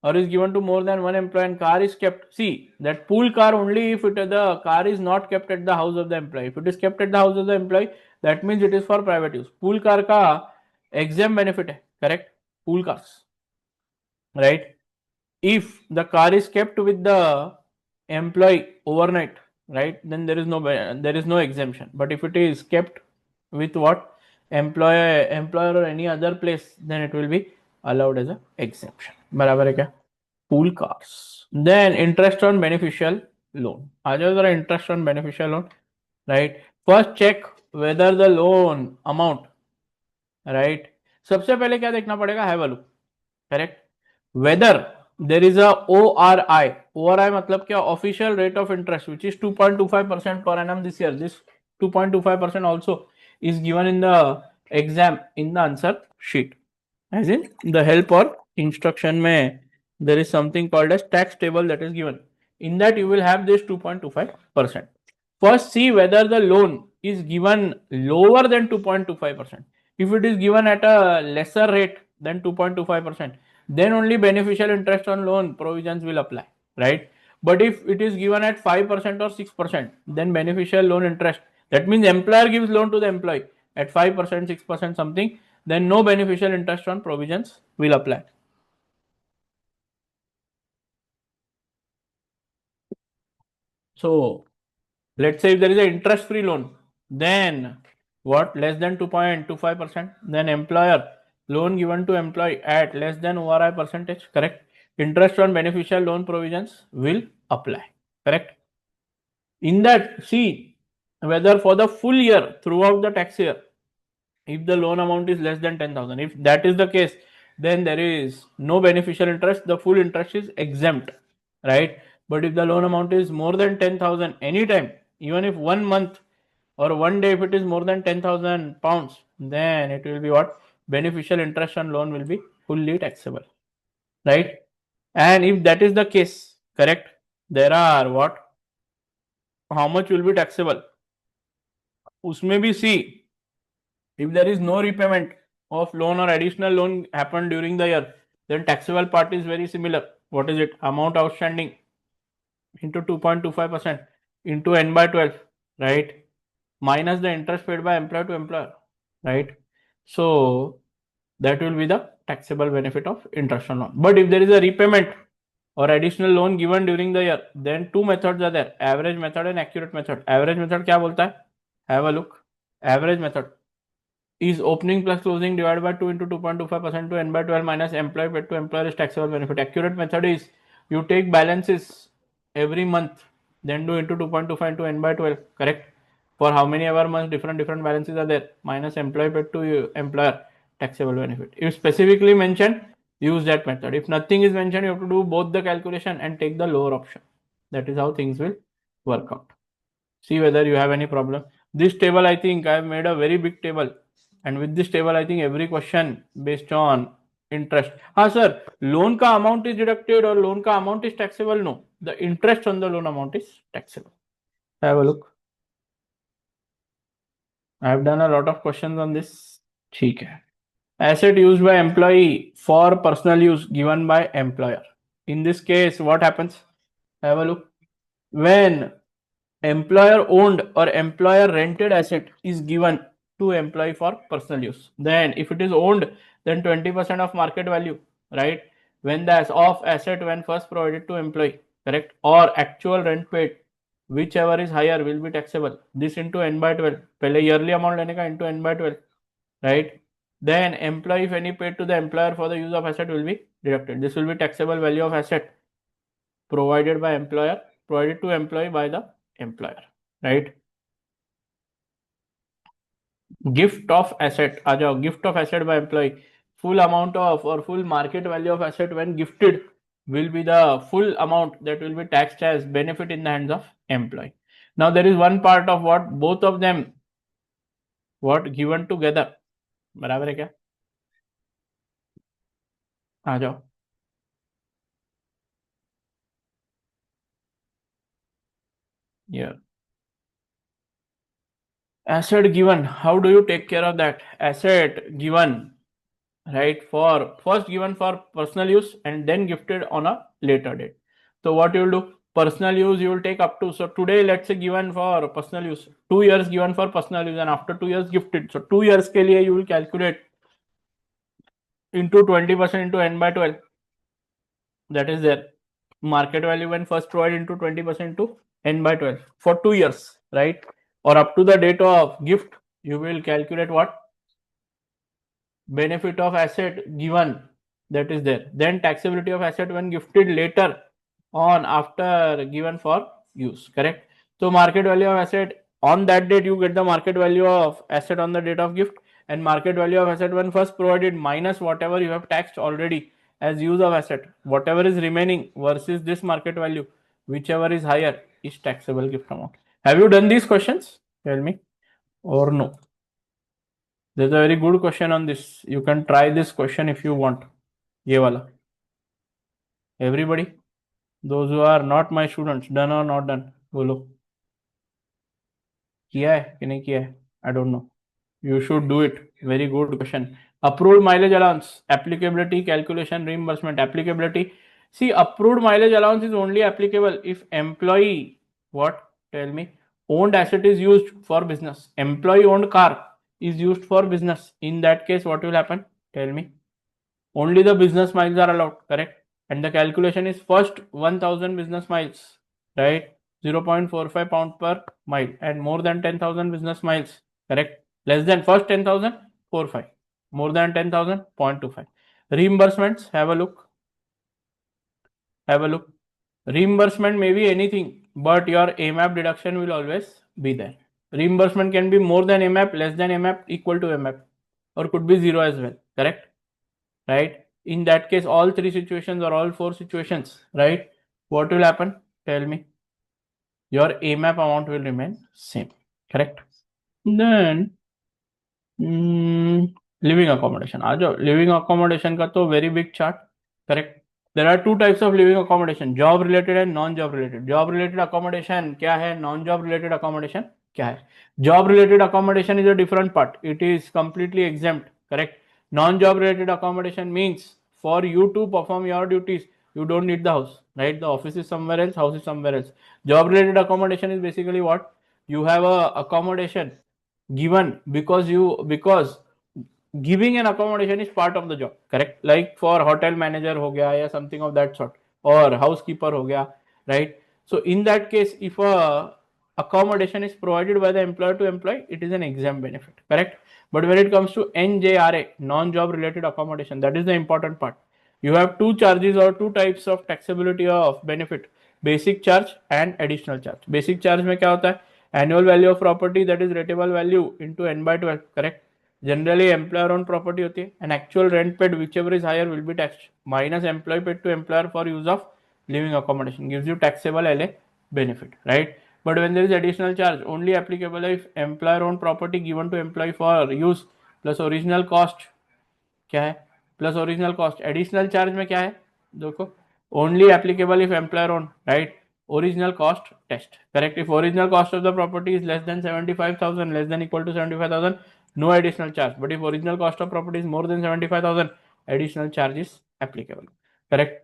or is given to more than one employee and car is kept, see that pool car only if the car is not kept at the house of the employee. If it is kept at the house of the employee, that means it is for private use. Pool car का exempt benefit है, correct? Pool cars, right? If the car is kept with the employee overnight, right, then there is no exemption. But if it is kept with what? Employer or any other place, then it will be allowed as a exemption. बराबर है क्या? Pool cars. Then interest on beneficial loan. आ जाओ जरा interest on beneficial loan, right? First check whether the loan amount, right? सबसे पहले क्या देखना पड़ेगा? Have a look, correct? Whether there is a ORI. ORI मतलब क्या? Official rate of interest, which is 2.25% per annum this year. This 2.25% also is given in the exam in the answer sheet. As in the help or instruction में there is something called as tax table that is given. In that you will have this 2.25%. First see whether the loan is given lower than 2.25%. If it is given at a lesser rate than 2.25%, then only beneficial interest on loan provisions will apply, right? But if it is given at 5% or 6%, then beneficial loan interest, that means employer gives loan to the employee at 5%, 6% something, then no beneficial interest on provisions will apply. So let's say if there is an interest free loan, then what? Less than 2.25%. Then employer, loan given to employee at less than ORI percentage, correct? Interest on beneficial loan provisions will apply, correct? In that, see whether for the full year throughout the tax year, if the loan amount is less than 10,000, if that is the case, then there is no beneficial interest, the full interest is exempt, right? But if the loan amount is more than 10,000 anytime, even if 1 month or one day, if it is more than 10,000 pounds, then it will be what? Beneficial interest on loan will be fully taxable, right? And if that is the case, correct, there are what? How much will be taxable? Usme bhi see, if there is no repayment of loan or additional loan happened during the year, then taxable part is very similar. What is it? Amount outstanding into 2.25% into n by 12, right? Minus the interest paid by employer to employer, right? So that will be the taxable benefit of interest on loan. But if there is a repayment or additional loan given during the year, then two methods are there: average method and accurate method. Average method क्या बोलता है? Have a look. Average method is opening plus closing divided by 2 into 2.25% to n by 12 minus employee paid to employer is taxable benefit. Accurate method is you take balances every month, then do into 2.25 into n by 12, correct? For how many ever months different balances are there, minus employee paid to employer, taxable benefit. If specifically mentioned, use that method. If nothing is mentioned, you have to do both the calculation and take the lower option. That is how things will work out. See whether you have any problem. This table, I think I have made a very big table, and with this table I think every question based on interest. Sir, loan ka amount is deducted or loan ka amount is taxable? No, the interest on the loan amount is taxable. Have a look. I have done a lot of questions on this. ठीक है. Asset used by employee for personal use given by employer. In this case, what happens? Have a look. When employer owned or employer rented asset is given to employee for personal use, then if it is owned, then 20% of market value, right? When the of asset when first provided to employee, correct, or actual rent paid, whichever is higher will be taxable. This into n by 12, पहले yearly amount लेने का into n by 12, right? Then employee, if any paid to the employer for the use of asset, will be deducted. This will be taxable value of asset provided by employer, provided to employee by the employer, right? Gift of asset, आ जाओ. Gift of asset by employee, full amount of or full market value of asset when gifted will be the full amount that will be taxed as benefit in the hands of employee. Now there is one part of what both of them what given together, बराबर है क्या? आ जाओ. Yeah. Asset given, how do you take care of that? Asset given, right, for first given for personal use and then gifted on a later date. So what you will do? Personal use you will take up to, so today let's say given for personal use, 2 years given for personal use, and after 2 years gifted. So 2 years के लिए you will calculate into 20% into n by 12. That is there. Market value when first provided into 20% to n by 12 for 2 years, right? Or up to the date of gift, you will calculate what? Benefit of asset given, that is there. Then taxability of asset when gifted later on after given for use, correct? So market value of asset on that date, you get the market value of asset on the date of gift, and market value of asset when first provided minus whatever you have taxed already as use of asset, whatever is remaining versus this market value, whichever is higher is taxable gift amount. Have you done these questions? Tell me, or no? There's a very good question on this. You can try this question if you want. ये वाला. Everybody, those who are not my students, done or not done, बोलो. किया है कि नहीं किया है? I don't know. You should do it. Very good question. Approved mileage allowance, applicability, calculation, reimbursement, applicability. See, approved mileage allowance is only applicable if employee, what? Tell me. Owned asset is used for business. Employee owned car is used for business. In that case, what will happen? Tell me. Only the business miles are allowed, correct? And the calculation is first 1000 business miles, right? 0.45 pound per mile, and more than 10,000 business miles, correct? Less than first 10,000, 45. More than 10,000, 0.25. Reimbursements, have a look. Have a look. Reimbursement may be anything, but your AMAP deduction will always be there. Reimbursement can be more than AMAP, less than AMAP, equal to AMAP, or could be zero as well, correct? Right? In that case, all three situations or all four situations, right? What will happen? Tell me. Your AMAP amount will remain same, correct? Then living accommodation. आ जाओ, living accommodation का तो very big chart, correct? There are two types of living accommodation, job related and non-job related. Job related accommodation क्या है? Non-job related accommodation क्या है? Job related accommodation is a different part. It is completely exempt, correct? Non-job related accommodation means for you to perform your duties, you don't need the house, right? The office is somewhere else, house is somewhere else. Job related accommodation is basically what? You have a accommodation given because giving an accommodation is part of the job, correct? Like for hotel manager ho gaya ya something of that sort, or housekeeper ho gaya, right? So in that case, if a accommodation is provided by the employer to employee, it is an exempt benefit, correct? But when it comes to NJRA, non-job related accommodation, that is the important part. You have two charges or two types of taxability of benefit, basic charge and additional charge. Basic charge में क्या होता है? Annual value of property, that is rateable value into n by 12, correct? Generally employer owned property होती है, and actual rent paid whichever is higher will be taxed, minus employee paid to employer for use of living accommodation, gives you taxable LA benefit, right? But when there is additional charge, only applicable if employer owned property given to employee for use plus original cost क्या है? Plus original cost. Additional charge में क्या है? देखो, only applicable if employer own, right? Original cost test, correct? If original cost of the property is less than 75,000, less than equal to 75,000, no additional charge. But if original cost of property is more than 75,000, additional charge is applicable, correct?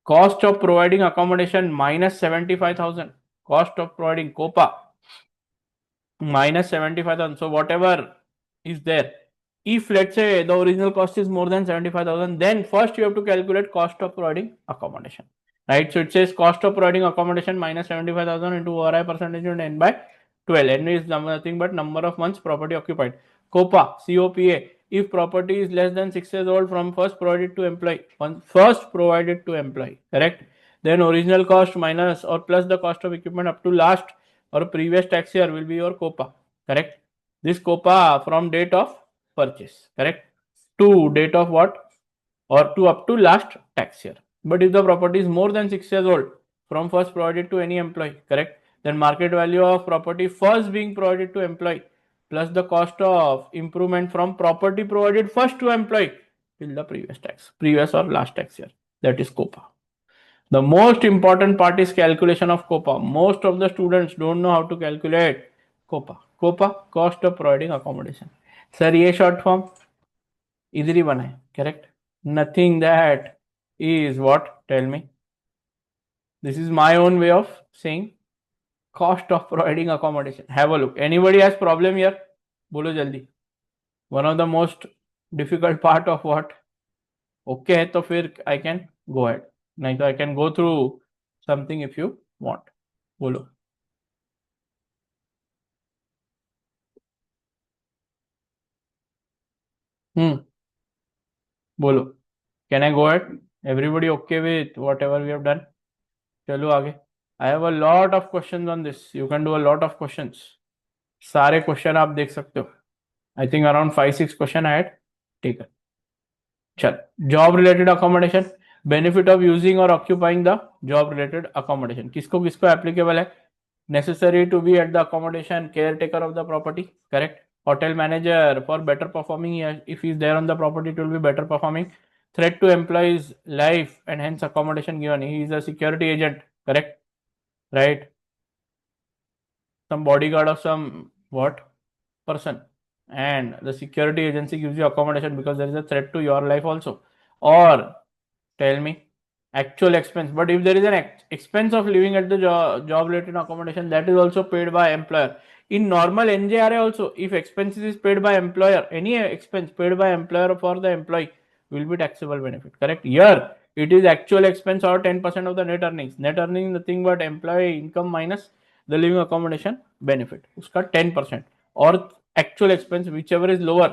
Cost of providing accommodation minus 75,000, cost of providing COPA minus 75,000. So whatever is there, if let's say the original cost is more than 75,000, then first you have to calculate cost of providing accommodation, right? So it says cost of providing accommodation minus 75,000 into ORI percentage and n by 12. N is nothing but number of months property occupied. COPA, COPA, if property is less than 6 years old from first provided to employee, correct? Then original cost minus or plus the cost of equipment up to last or previous tax year will be your COPA, correct? This COPA from date of purchase, correct, to date of what, or to up to last tax year. But if the property is more than 6 years old from first provided to any employee, correct, then market value of property first being provided to employee plus the cost of improvement from property provided first to employee till the previous or last tax year, that is COPA. The most important part is calculation of COPA. Most of the students don't know how to calculate COPA. COPA, cost of providing accommodation. Sir, ये short form easily बना है, correct? Nothing that is what? Tell me. This is my own way of saying cost of providing accommodation. Have a look. Anybody has problem here? बोलो जल्दी. One of the most difficult part of what? Okay है तो फिर I can go ahead. नहीं तो I can go through something if you want. बोलो. बोलो. Can I go ahead? Everybody okay with whatever we have done? चलो आगे. I have a lot of questions on this. You can do a lot of questions. सारे question आप देख सकते हो. I think around 5-6 question I had taken. चल. Job related accommodation. Benefit of using or occupying the job related accommodation. किसको किसको applicable है? Necessary to be at the accommodation, caretaker of the property, correct? Hotel manager for better performing, if he is there on the property, it will be better performing. Threat to employees' life and hence accommodation given. He is a security agent, correct? Right? Some bodyguard of some what person, and the security agency gives you accommodation because there is a threat to your life also. Or tell me, actual expense. But if there is an expense of living at the job related accommodation, that is also paid by employer. In normal NJRA also, if expenses is paid by employer, any expense paid by employer for the employee will be taxable benefit, correct? Here it is actual expense or 10% of the net earnings. Net earnings nothing but employee income minus the living accommodation benefit उसका 10% और actual expense which ever is lower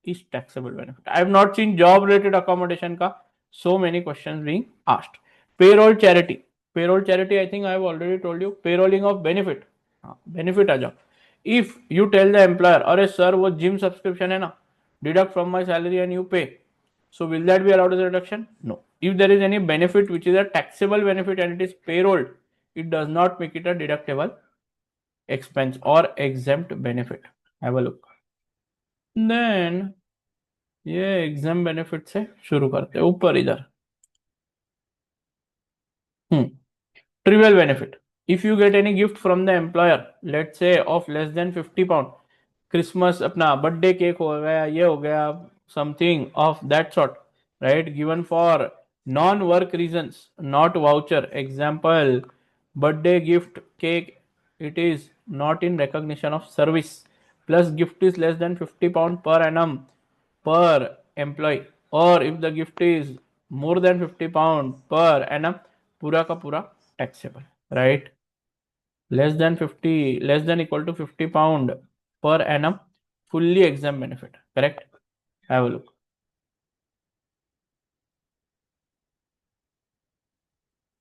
is taxable benefit. I have not scene job related accommodation का so many questions being asked. Payroll charity I think I have already told you. Payrolling of benefit, benefit आ जाओ. If you tell the employer अरे sir वो gym subscription है ना, deduct from my salary and you pay, so will that be allowed as a deduction? No. If there is any benefit which is a taxable benefit and it is payrolled, it does not make it a deductible expense or exempt benefit. Have a look. Then ये exam benefit से शुरू करते हैं ऊपर इधर. Trivial benefit. If you get any gift from the employer, let's say of less than 50 pound, Christmas अपना birthday cake हो गया, ये हो गया, something of that sort, right, given for non work reasons, not voucher. Example, birthday gift cake, it is not in recognition of service, plus gift is less than 50 pound per annum per employee, or if the gift is more than 50 pound per annum, पूरा का पूरा taxable, right? Less than equal to 50 pound per annum, fully exempt benefit, correct? Have a look.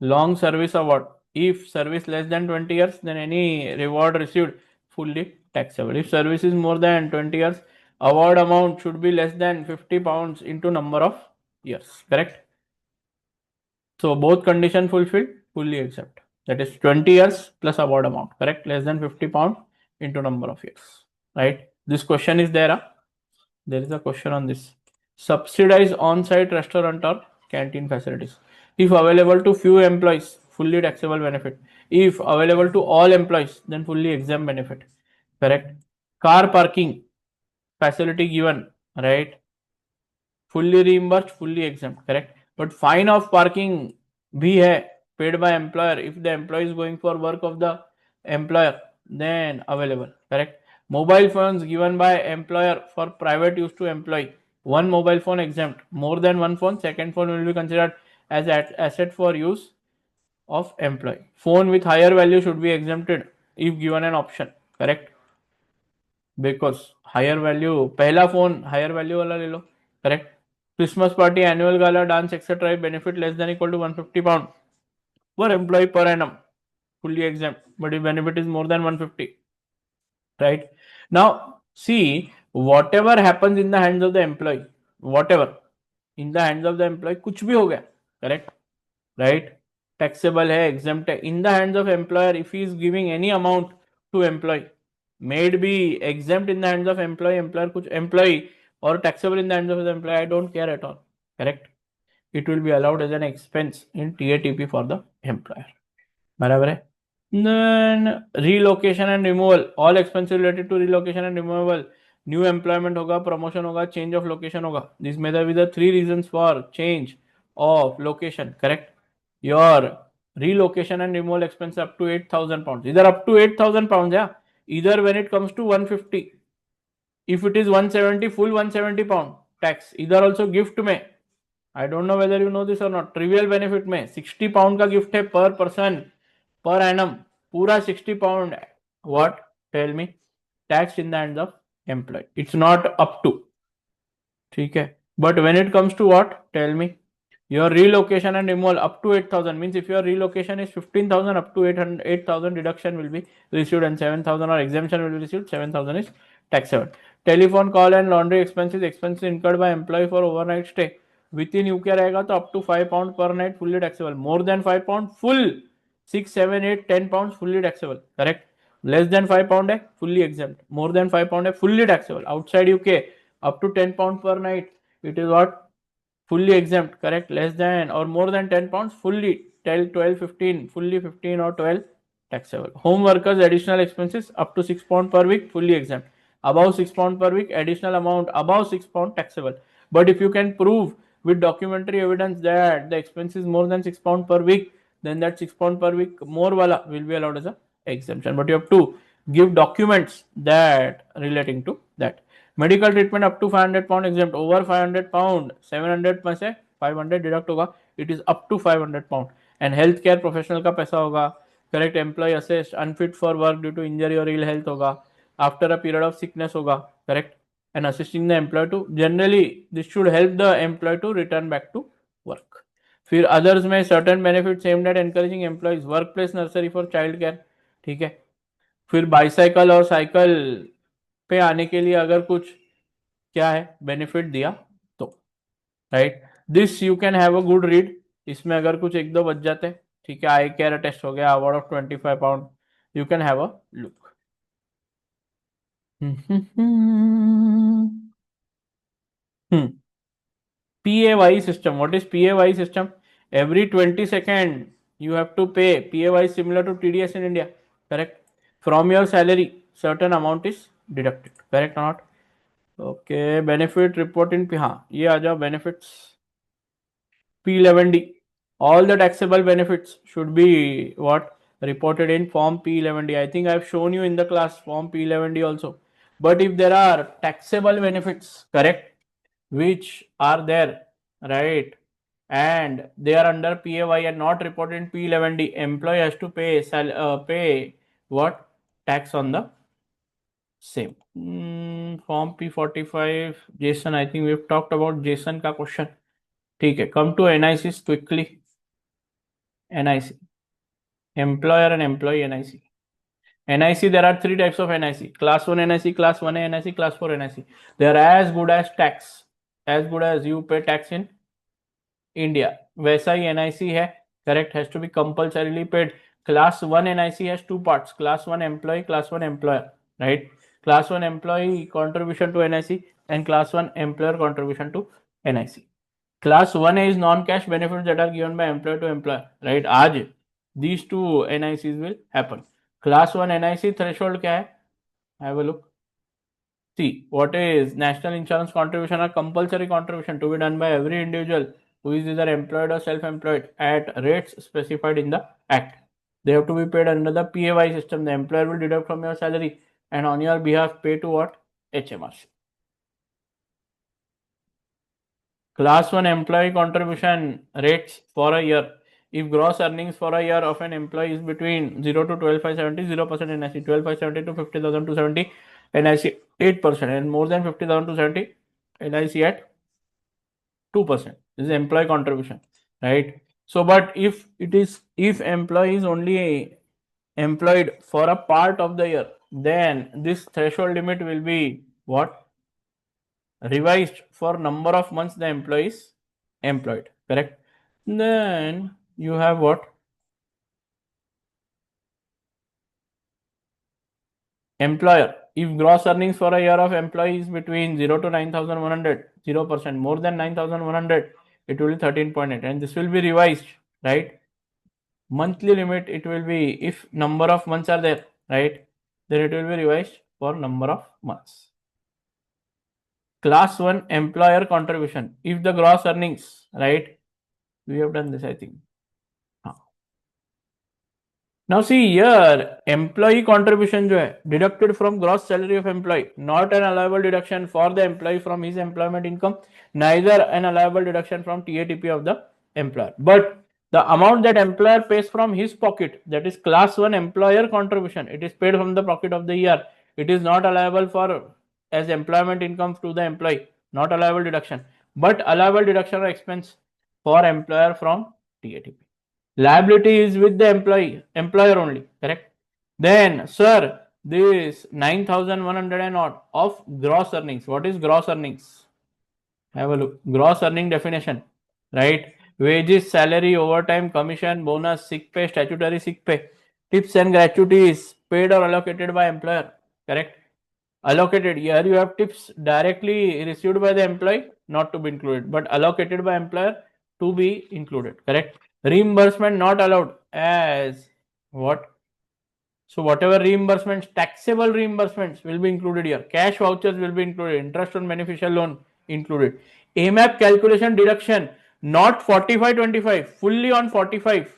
Long service award, if service less than 20 years, then any reward received fully taxable. If service is more than 20 years, award amount should be less than 50 pounds into number of years, correct? So both condition fulfilled, fully exempt. That is 20 years plus award amount, correct? Less than 50 pound into number of years, right? This question is there. There is a question on this. Subsidize on-site restaurant or canteen facilities. If available to few employees, fully taxable benefit. If available to all employees, then fully exempt benefit, correct? Car parking facility given, right? Fully reimbursed, fully exempt, correct? But fine of parking भी है, paid by employer. If the employee is going for work of the employer, then available, correct? Mobile phones given by employer for private use to employee. One mobile phone exempt. More than one phone, second phone will be considered as asset for use of employee. Phone with higher value should be exempted if given an option, correct? Because higher value, पहला phone higher value वाला ले लो, correct? Christmas party, annual gala, dance etcetera, benefit less than equal to 150 pound per employee per annum, fully exempt. But if benefit is more than 150, right? Now see, whatever happens in the hands of the employee, whatever in the hands of the employee, कुछ भी हो गया, correct, right? Taxable है, exempt है. In the hands of employer, if he is giving any amount to employee, may it be exempt in the hands of employee, employer कुछ employee, or taxable in the hands of the employee, I don't care at all, correct? It will be allowed as an expense in TATP for the employer. बराबर है? Then relocation and removal, all expenses related to relocation and removal, new employment होगा, promotion होगा, change of location होगा. This may be the 3 reasons for change of location, correct? Your relocation and removal expense up to 8,000 pounds. Either up to 8,000 pounds, yeah. Either when it comes to 150, if it is 170, full 170 pound tax. Either also gift में, I don't know whether you know this or not, trivial benefit में 60 pound का gift है per person per annum, पूरा 60 pound. What? Tell me. Tax in the hands of employee. It's not up to. ठीक है. But when it comes to what? Tell me. Your relocation and removal up to 8,000 means if your relocation is 15,000, up to 8,000 deduction will be received and 7,000 or exemption will be received. 7,000 is taxable. Telephone call and laundry expenses incurred by employee for overnight stay within UK रहेगा तो up to 5 pound per night fully taxable. More than 5 pound full 6, 7, 8, 10 pounds fully taxable, correct? Less than 5 pound है fully exempt. More than 5 pound है fully taxable. Outside UK up to 10 pound per night, it is what? Fully exempt, correct? Less than or more than 10 pounds, fully 12, 15, fully 15 or 12 taxable. Home workers additional expenses up to 6 pound per week, fully exempt. Above 6 pound per week, additional amount above 6 pound taxable. But if you can prove with documentary evidence that the expense is more than 6 pound per week, then that 6 pound per week more wala will be allowed as a exemption. But you have to give documents that relating to that. Medical treatment up to 500 pound exempt. Over 500 pound 700 में से 500 deduct होगा. It is up to 500 pound. And health care professional का पैसा होगा, correct, employee assessed unfit for work due to injury और ill health होगा, after a period of sickness होगा, correct, and assisting the employee to, generally this should help the employee to return back to work. फिर others में certain benefits aimed at encouraging employees, work place nursery for child care, ठीक है. फिर bicycle और cycle पे आने के लिए अगर कुछ क्या है बेनिफिट दिया तो, right, this you can have a good read. इसमें अगर कुछ एक दो बच जाते, ठीक है, आई केयर टेस्ट हो गया, award of 25 pound, you can have a look. PAYE system. What is PAYE system? Every 20 second you have to pay. PAYE similar to TDS in India, correct? From your salary, certain amount is deducted, correct or not? Okay, benefit report in हाँ ये आ जाओ benefits P11D. All the taxable benefits should be what reported in form P11D. I think I have shown you in the class form P11D also. But if there are taxable benefits, correct, which are there, right, and they are under PAY and not reported in P11D, employee has to pay what tax on the same. Form P45, Jason, I think we've talked about Jason का question. ठीक है, come to NICs quickly. NIC, employer and employee NIC. NIC, there are three types of NIC: class 1 NIC, class 1A NIC, class 4 NIC. They are as good as tax, as good as you pay tax in India. वैसा ही NIC है, correct, has to be compulsorily paid. Class 1 NIC has two parts: class 1 employee, class 1 employer, right? Class 1 employee contribution to NIC and class 1 employer contribution to NIC. Class 1A is non-cash benefits that are given by employer to employer, right? आज these two NICs will happen. Class 1 NIC threshold क्या है? Have a look. See, what is national insurance contribution or compulsory contribution to be done by every individual who is either employed or self-employed at rates specified in the Act. They have to be paid under the PAY system. The employer will deduct from your salary and on your behalf pay to what? HMRC. Class 1 employee contribution rates for a year. If gross earnings for a year of an employee is between 0 to 12,570, 0% NIC, 12,570 to 50,270 NIC 8%, and more than 50,270 NIC at 2%. This is employee contribution, right? So, but if employee is only employed for a part of the year, then this threshold limit will be what? Revised for number of months the employee is employed, correct? Then you have what? Employer. If gross earnings for a year of employee is between 0 to 9,100, 0%, more than 9,100, it will be 13.8, and this will be revised, right? Monthly limit, it will be, if number of months are there, right, then it will be revised for number of months. Class 1 employer contribution. If the gross earnings, right, we have done this, I think. Now see here, employee contribution जो है deducted from gross salary of employee, not an allowable deduction for the employee from his employment income, neither an allowable deduction from TATP of the employer. But the amount that employer pays from his pocket, that is class 1 employer contribution, it is paid from the pocket of the year. It is not allowable for as employment income to the employee, not allowable deduction, but allowable deduction or expense for employer from TATP. Liability is with the employer only, correct? Then, sir, this 9,100 and odd of gross earnings. What is gross earnings? Have a look. Gross earning definition, right? Wages, salary, overtime, commission, bonus, sick pay, statutory sick pay, tips and gratuities paid or allocated by employer, correct? Allocated, here you have tips directly received by the employee, not to be included, but allocated by employer to be included, correct? Reimbursement not allowed as what? So whatever reimbursements, taxable reimbursements will be included here. Cash vouchers will be included. Interest on beneficial loan included. AMAP calculation deduction, not 45-25, fully on 45,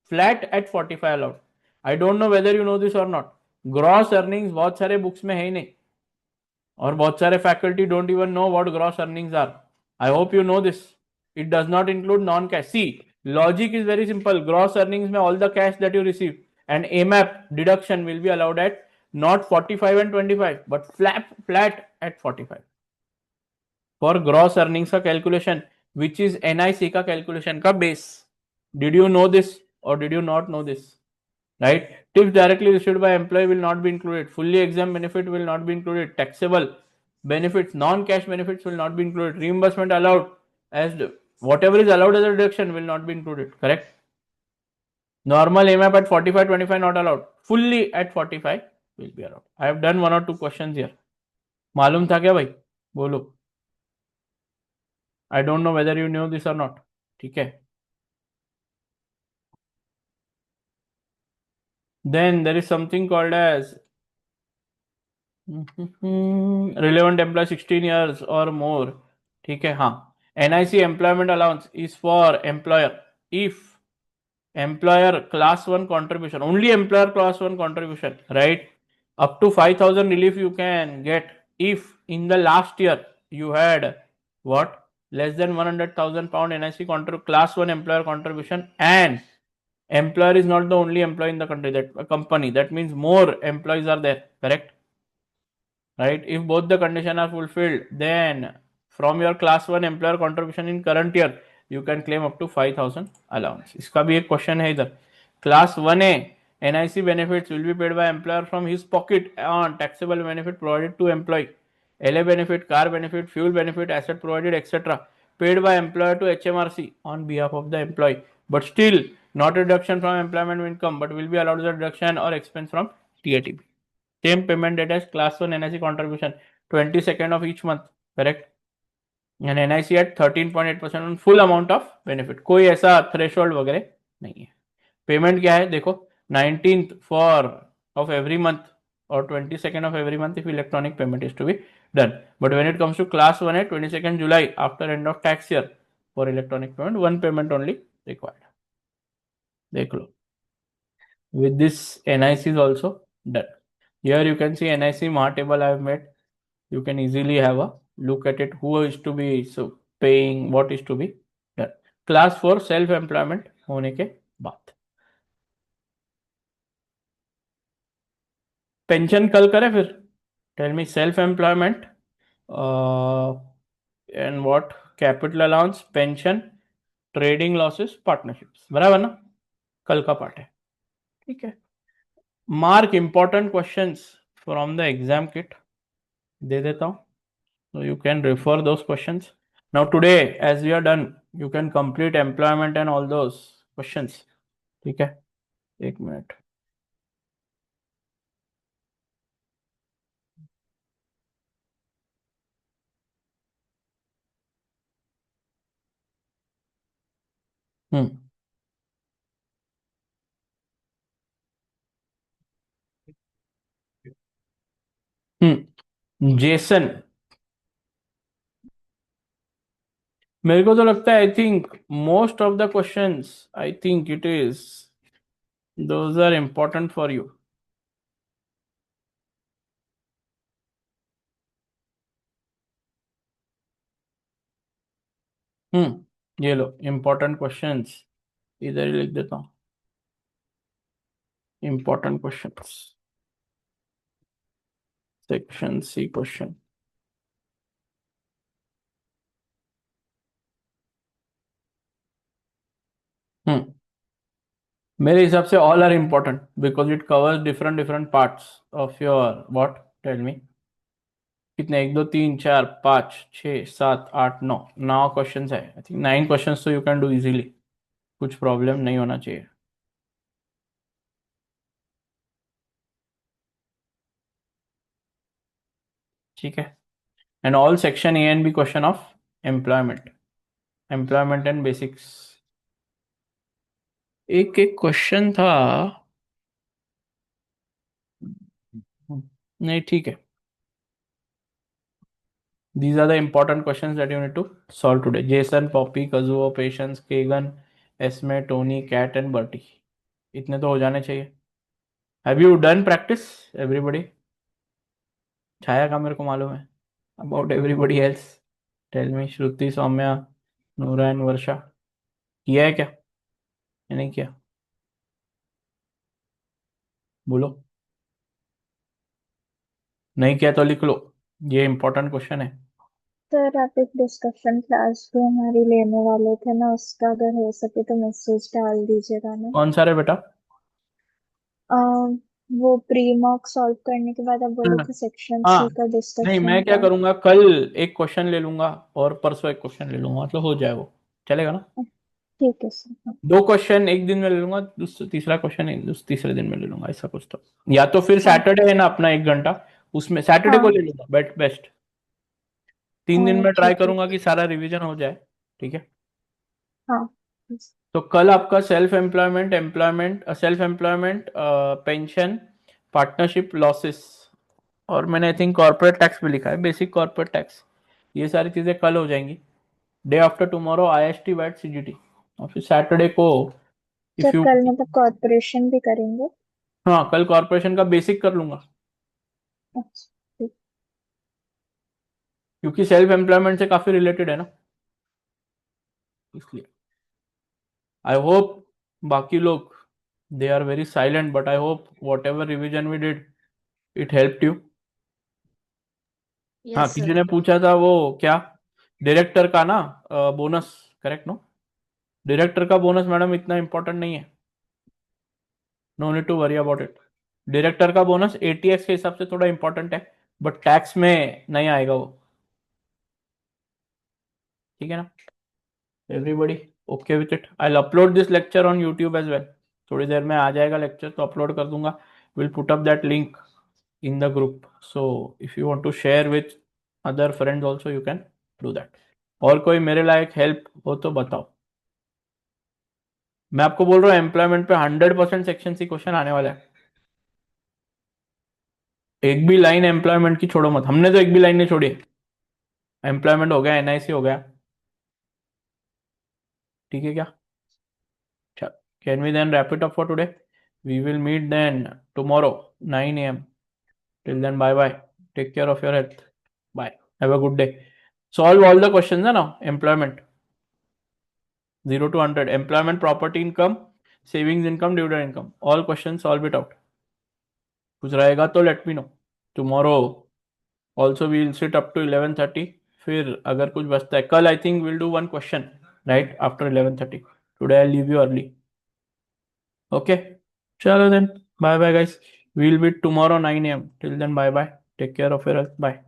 flat at 45 allowed. I don't know whether you know this or not. Gross earnings बहुत सारे books में है ही नहीं, और बहुत सारे faculty don't even know what gross earnings are. I hope you know this. It does not include non-cash. See, logic is very simple. Gross earnings में all the cash that you receive, And AMAP deduction will be allowed at not 45 and 25, but flat at 45. For gross earnings का calculation, which is NIC का calculation का base. Did you know this or did you not know this? Right? Tips directly received by employee will not be included. Fully exempt benefit will not be included. Taxable benefits, non-cash benefits will not be included. Reimbursement allowed as whatever is allowed as a deduction will not be included. Correct? Normal AMAP at 45, 25 not allowed. Fully at 45 will be allowed. I have done 1 or 2 questions here. मालूम था क्या भाई? बोलो. I don't know whether you knew this or not. ठीक है. Then there is something called as relevant employee 16 years or more. ठीक है. हाँ. NIC employment allowance is for employer if employer class 1 contribution, only employer class 1 contribution, right? Up to 5,000 relief you can get if in the last year you had what? Less than 100,000 pound NIC class 1 employer contribution, and employer is not the only employee in the country, that a company, that means more employees are there, correct? Right? If both the conditions are fulfilled, then from your class 1 employer contribution in current year you can claim up to 5,000 allowance. इसका भी एक question है इधर. Class 1A NIC benefits will be paid by employer from his pocket on taxable benefit provided to employee. LA benefit, car benefit, fuel benefit, asset provided, etc. paid by employer to HMRC on behalf of the employee, but still not a deduction from employment income, but will be allowed as a deduction or expense from TATB. Same payment date as class 1 NIC contribution, 22nd of each month, correct? And NIC at 13.8% on full amount of benefit. कोई ऐसा threshold वगैरह नहीं है. Payment क्या है देखो, 19th of every month or 22nd of every month if electronic payment is to be done. But when it comes to class 1 at 22nd July after end of tax year for electronic payment, one payment only required. देख लो. With this NIC is also done. Here you can see NIC Maha table I have made. You can easily have a look at it, who is to be paying, what is to be done. Class 4 self employment होने के बाद. Pension कल करें फिर. Tell me self employment and what, capital allowance, pension, trading losses, partnerships. बराबर ना? कल का पार्ट है. ठीक है. Mark important questions from the exam kit दे देता हूं, so you can refer those questions. Now today as we are done, you can complete employment and all those questions. ठीक है. एक मिनट. जेसन, मेरे को तो लगता है I think most of the questions, I think it is those are important for you. ये लो इंपॉर्टेंट क्वेश्चंस, इधर ही लिख देता हूं. Important questions, section C question. मेरे हिसाब से all are important because it covers different parts of your what. Tell me कितने, 1 2 3 4 5 6 7 8 9 क्वेश्चन है. आई थिंक 9 क्वेश्चन तो यू कैन डू इजीली. कुछ प्रॉब्लम नहीं होना चाहिए. ठीक है. And all section A and B question of employment and basics. एक एक क्वेश्चन था. नहीं ठीक है. These are the important questions that you need to solve today. Jason, Poppy, Kazuo, Patience, Kagan, Esme, Tony, Cat and Bertie. इतने तो हो जाने चाहिए. Have you done practice, everybody? छाया का मेरे को मालूम है. About everybody else, tell me. श्रुति, सौम्या, नूरा एंड वर्षा किया है क्या या नहीं किया? बोलो, नहीं किया तो लिख लो, ये इंपॉर्टेंट क्वेश्चन है। सर आप एक डिस्कशन क्लास भी हमारी लेने वाले थे ना, उसका अगर हो सके तो मैसेज डाल दीजिएगा ना। कौन सा रे बेटा? वो प्री मॉक सॉल्व करने के बाद आप बोले थे सेक्शन हाँ, सी का नहीं डिस्कशन मैं क्या था। करूंगा, कल एक क्वेश्चन ले लूंगा और परसों एक क्वेश्चन ले लूंगा, मतलब हो जाए वो, चलेगा ना? ठीक है सर। दो क्वेश्चन एक दिन में ले लूंगा, तीसरा क्वेश्चन तीसरे दिन में ले लूंगा, ऐसा कुछ तो। या तो फिर हाँ सैटरडे है ना अपना 1 घंटा, उसमें सैटरडे को हाँ ले लूंगा, बेस्ट। 3 दिन में ट्राई ठीक है। करूंगा कि सारा रिवीजन हो जाए, ठीक है? हाँ तो कल आपका self employment, self employment, pension, partnership losses, और मैंने आई थिंक कॉर्पोरेट टैक्स भी लिखा है, बेसिक कॉर्पोरेट टैक्स, ये सारी चीजें कल हो जाएंगी। Day after tomorrow IST VAT CGT, और फिर सैटरडे को इफ सर, यू, कल मतलब कॉर्पोरेशन भी करेंगे? हाँ कल कॉर्पोरेशन का बेसिक कर लूंगा, अच्छा ठीक। क्योंकि सेल्फ एम्प्लॉयमेंट से काफी रिलेटेड है ना, इसलिए आई होप बाकी लोग they are very silent, but I hope whatever revision we did it help you. हाँ, Yes, किसी sir. ने पूछा था वो क्या, डायरेक्टर का ना बोनस, करेक्ट नो? डायरेक्टर का बोनस मैडम इतना इंपॉर्टेंट नहीं है, no need to worry about it. Director का बोनस ATX के हिसाब से थोड़ा इंपॉर्टेंट है, बट टैक्स में नहीं आएगा वो, ठीक है ना? Everybody okay with it? I upload this lecture on YouTube as well, थोड़ी देर में आ जाएगा लेक्चर, तो अपलोड कर दूंगा, will put up that link in the group, so if you want to share with other friends also you can do that. और कोई मेरे लायक हेल्प हो तो बताओ। मैं आपको बोल रहा हूँ एम्प्लॉयमेंट पे 100% सेक्शन सी क्वेश्चन आने वाला है, एक भी लाइन एम्प्लॉयमेंट की छोड़ो मत, हमने तो एक भी लाइन नहीं छोड़ी। एम्प्लॉयमेंट हो गया, NIC हो गया, ठीक है क्या? Can we then wrap it up for today? We will meet then tomorrow 9 AM। Till then bye bye, take care of your health, bye, have a good day. Solve all the questions है ना, employment 0 to 100, employment, property income, savings income, dividend income, all question solve it out. कुछ रहेगा तो let me know. Tomorrow also we'll sit up to 11:30, फिर अगर कुछ बचता है कल I think will do one question right after 11:30, today I leave you early, okay? चलो then, bye bye guys, we'll meet tomorrow 9 AM, till then bye bye, take care of your health, bye.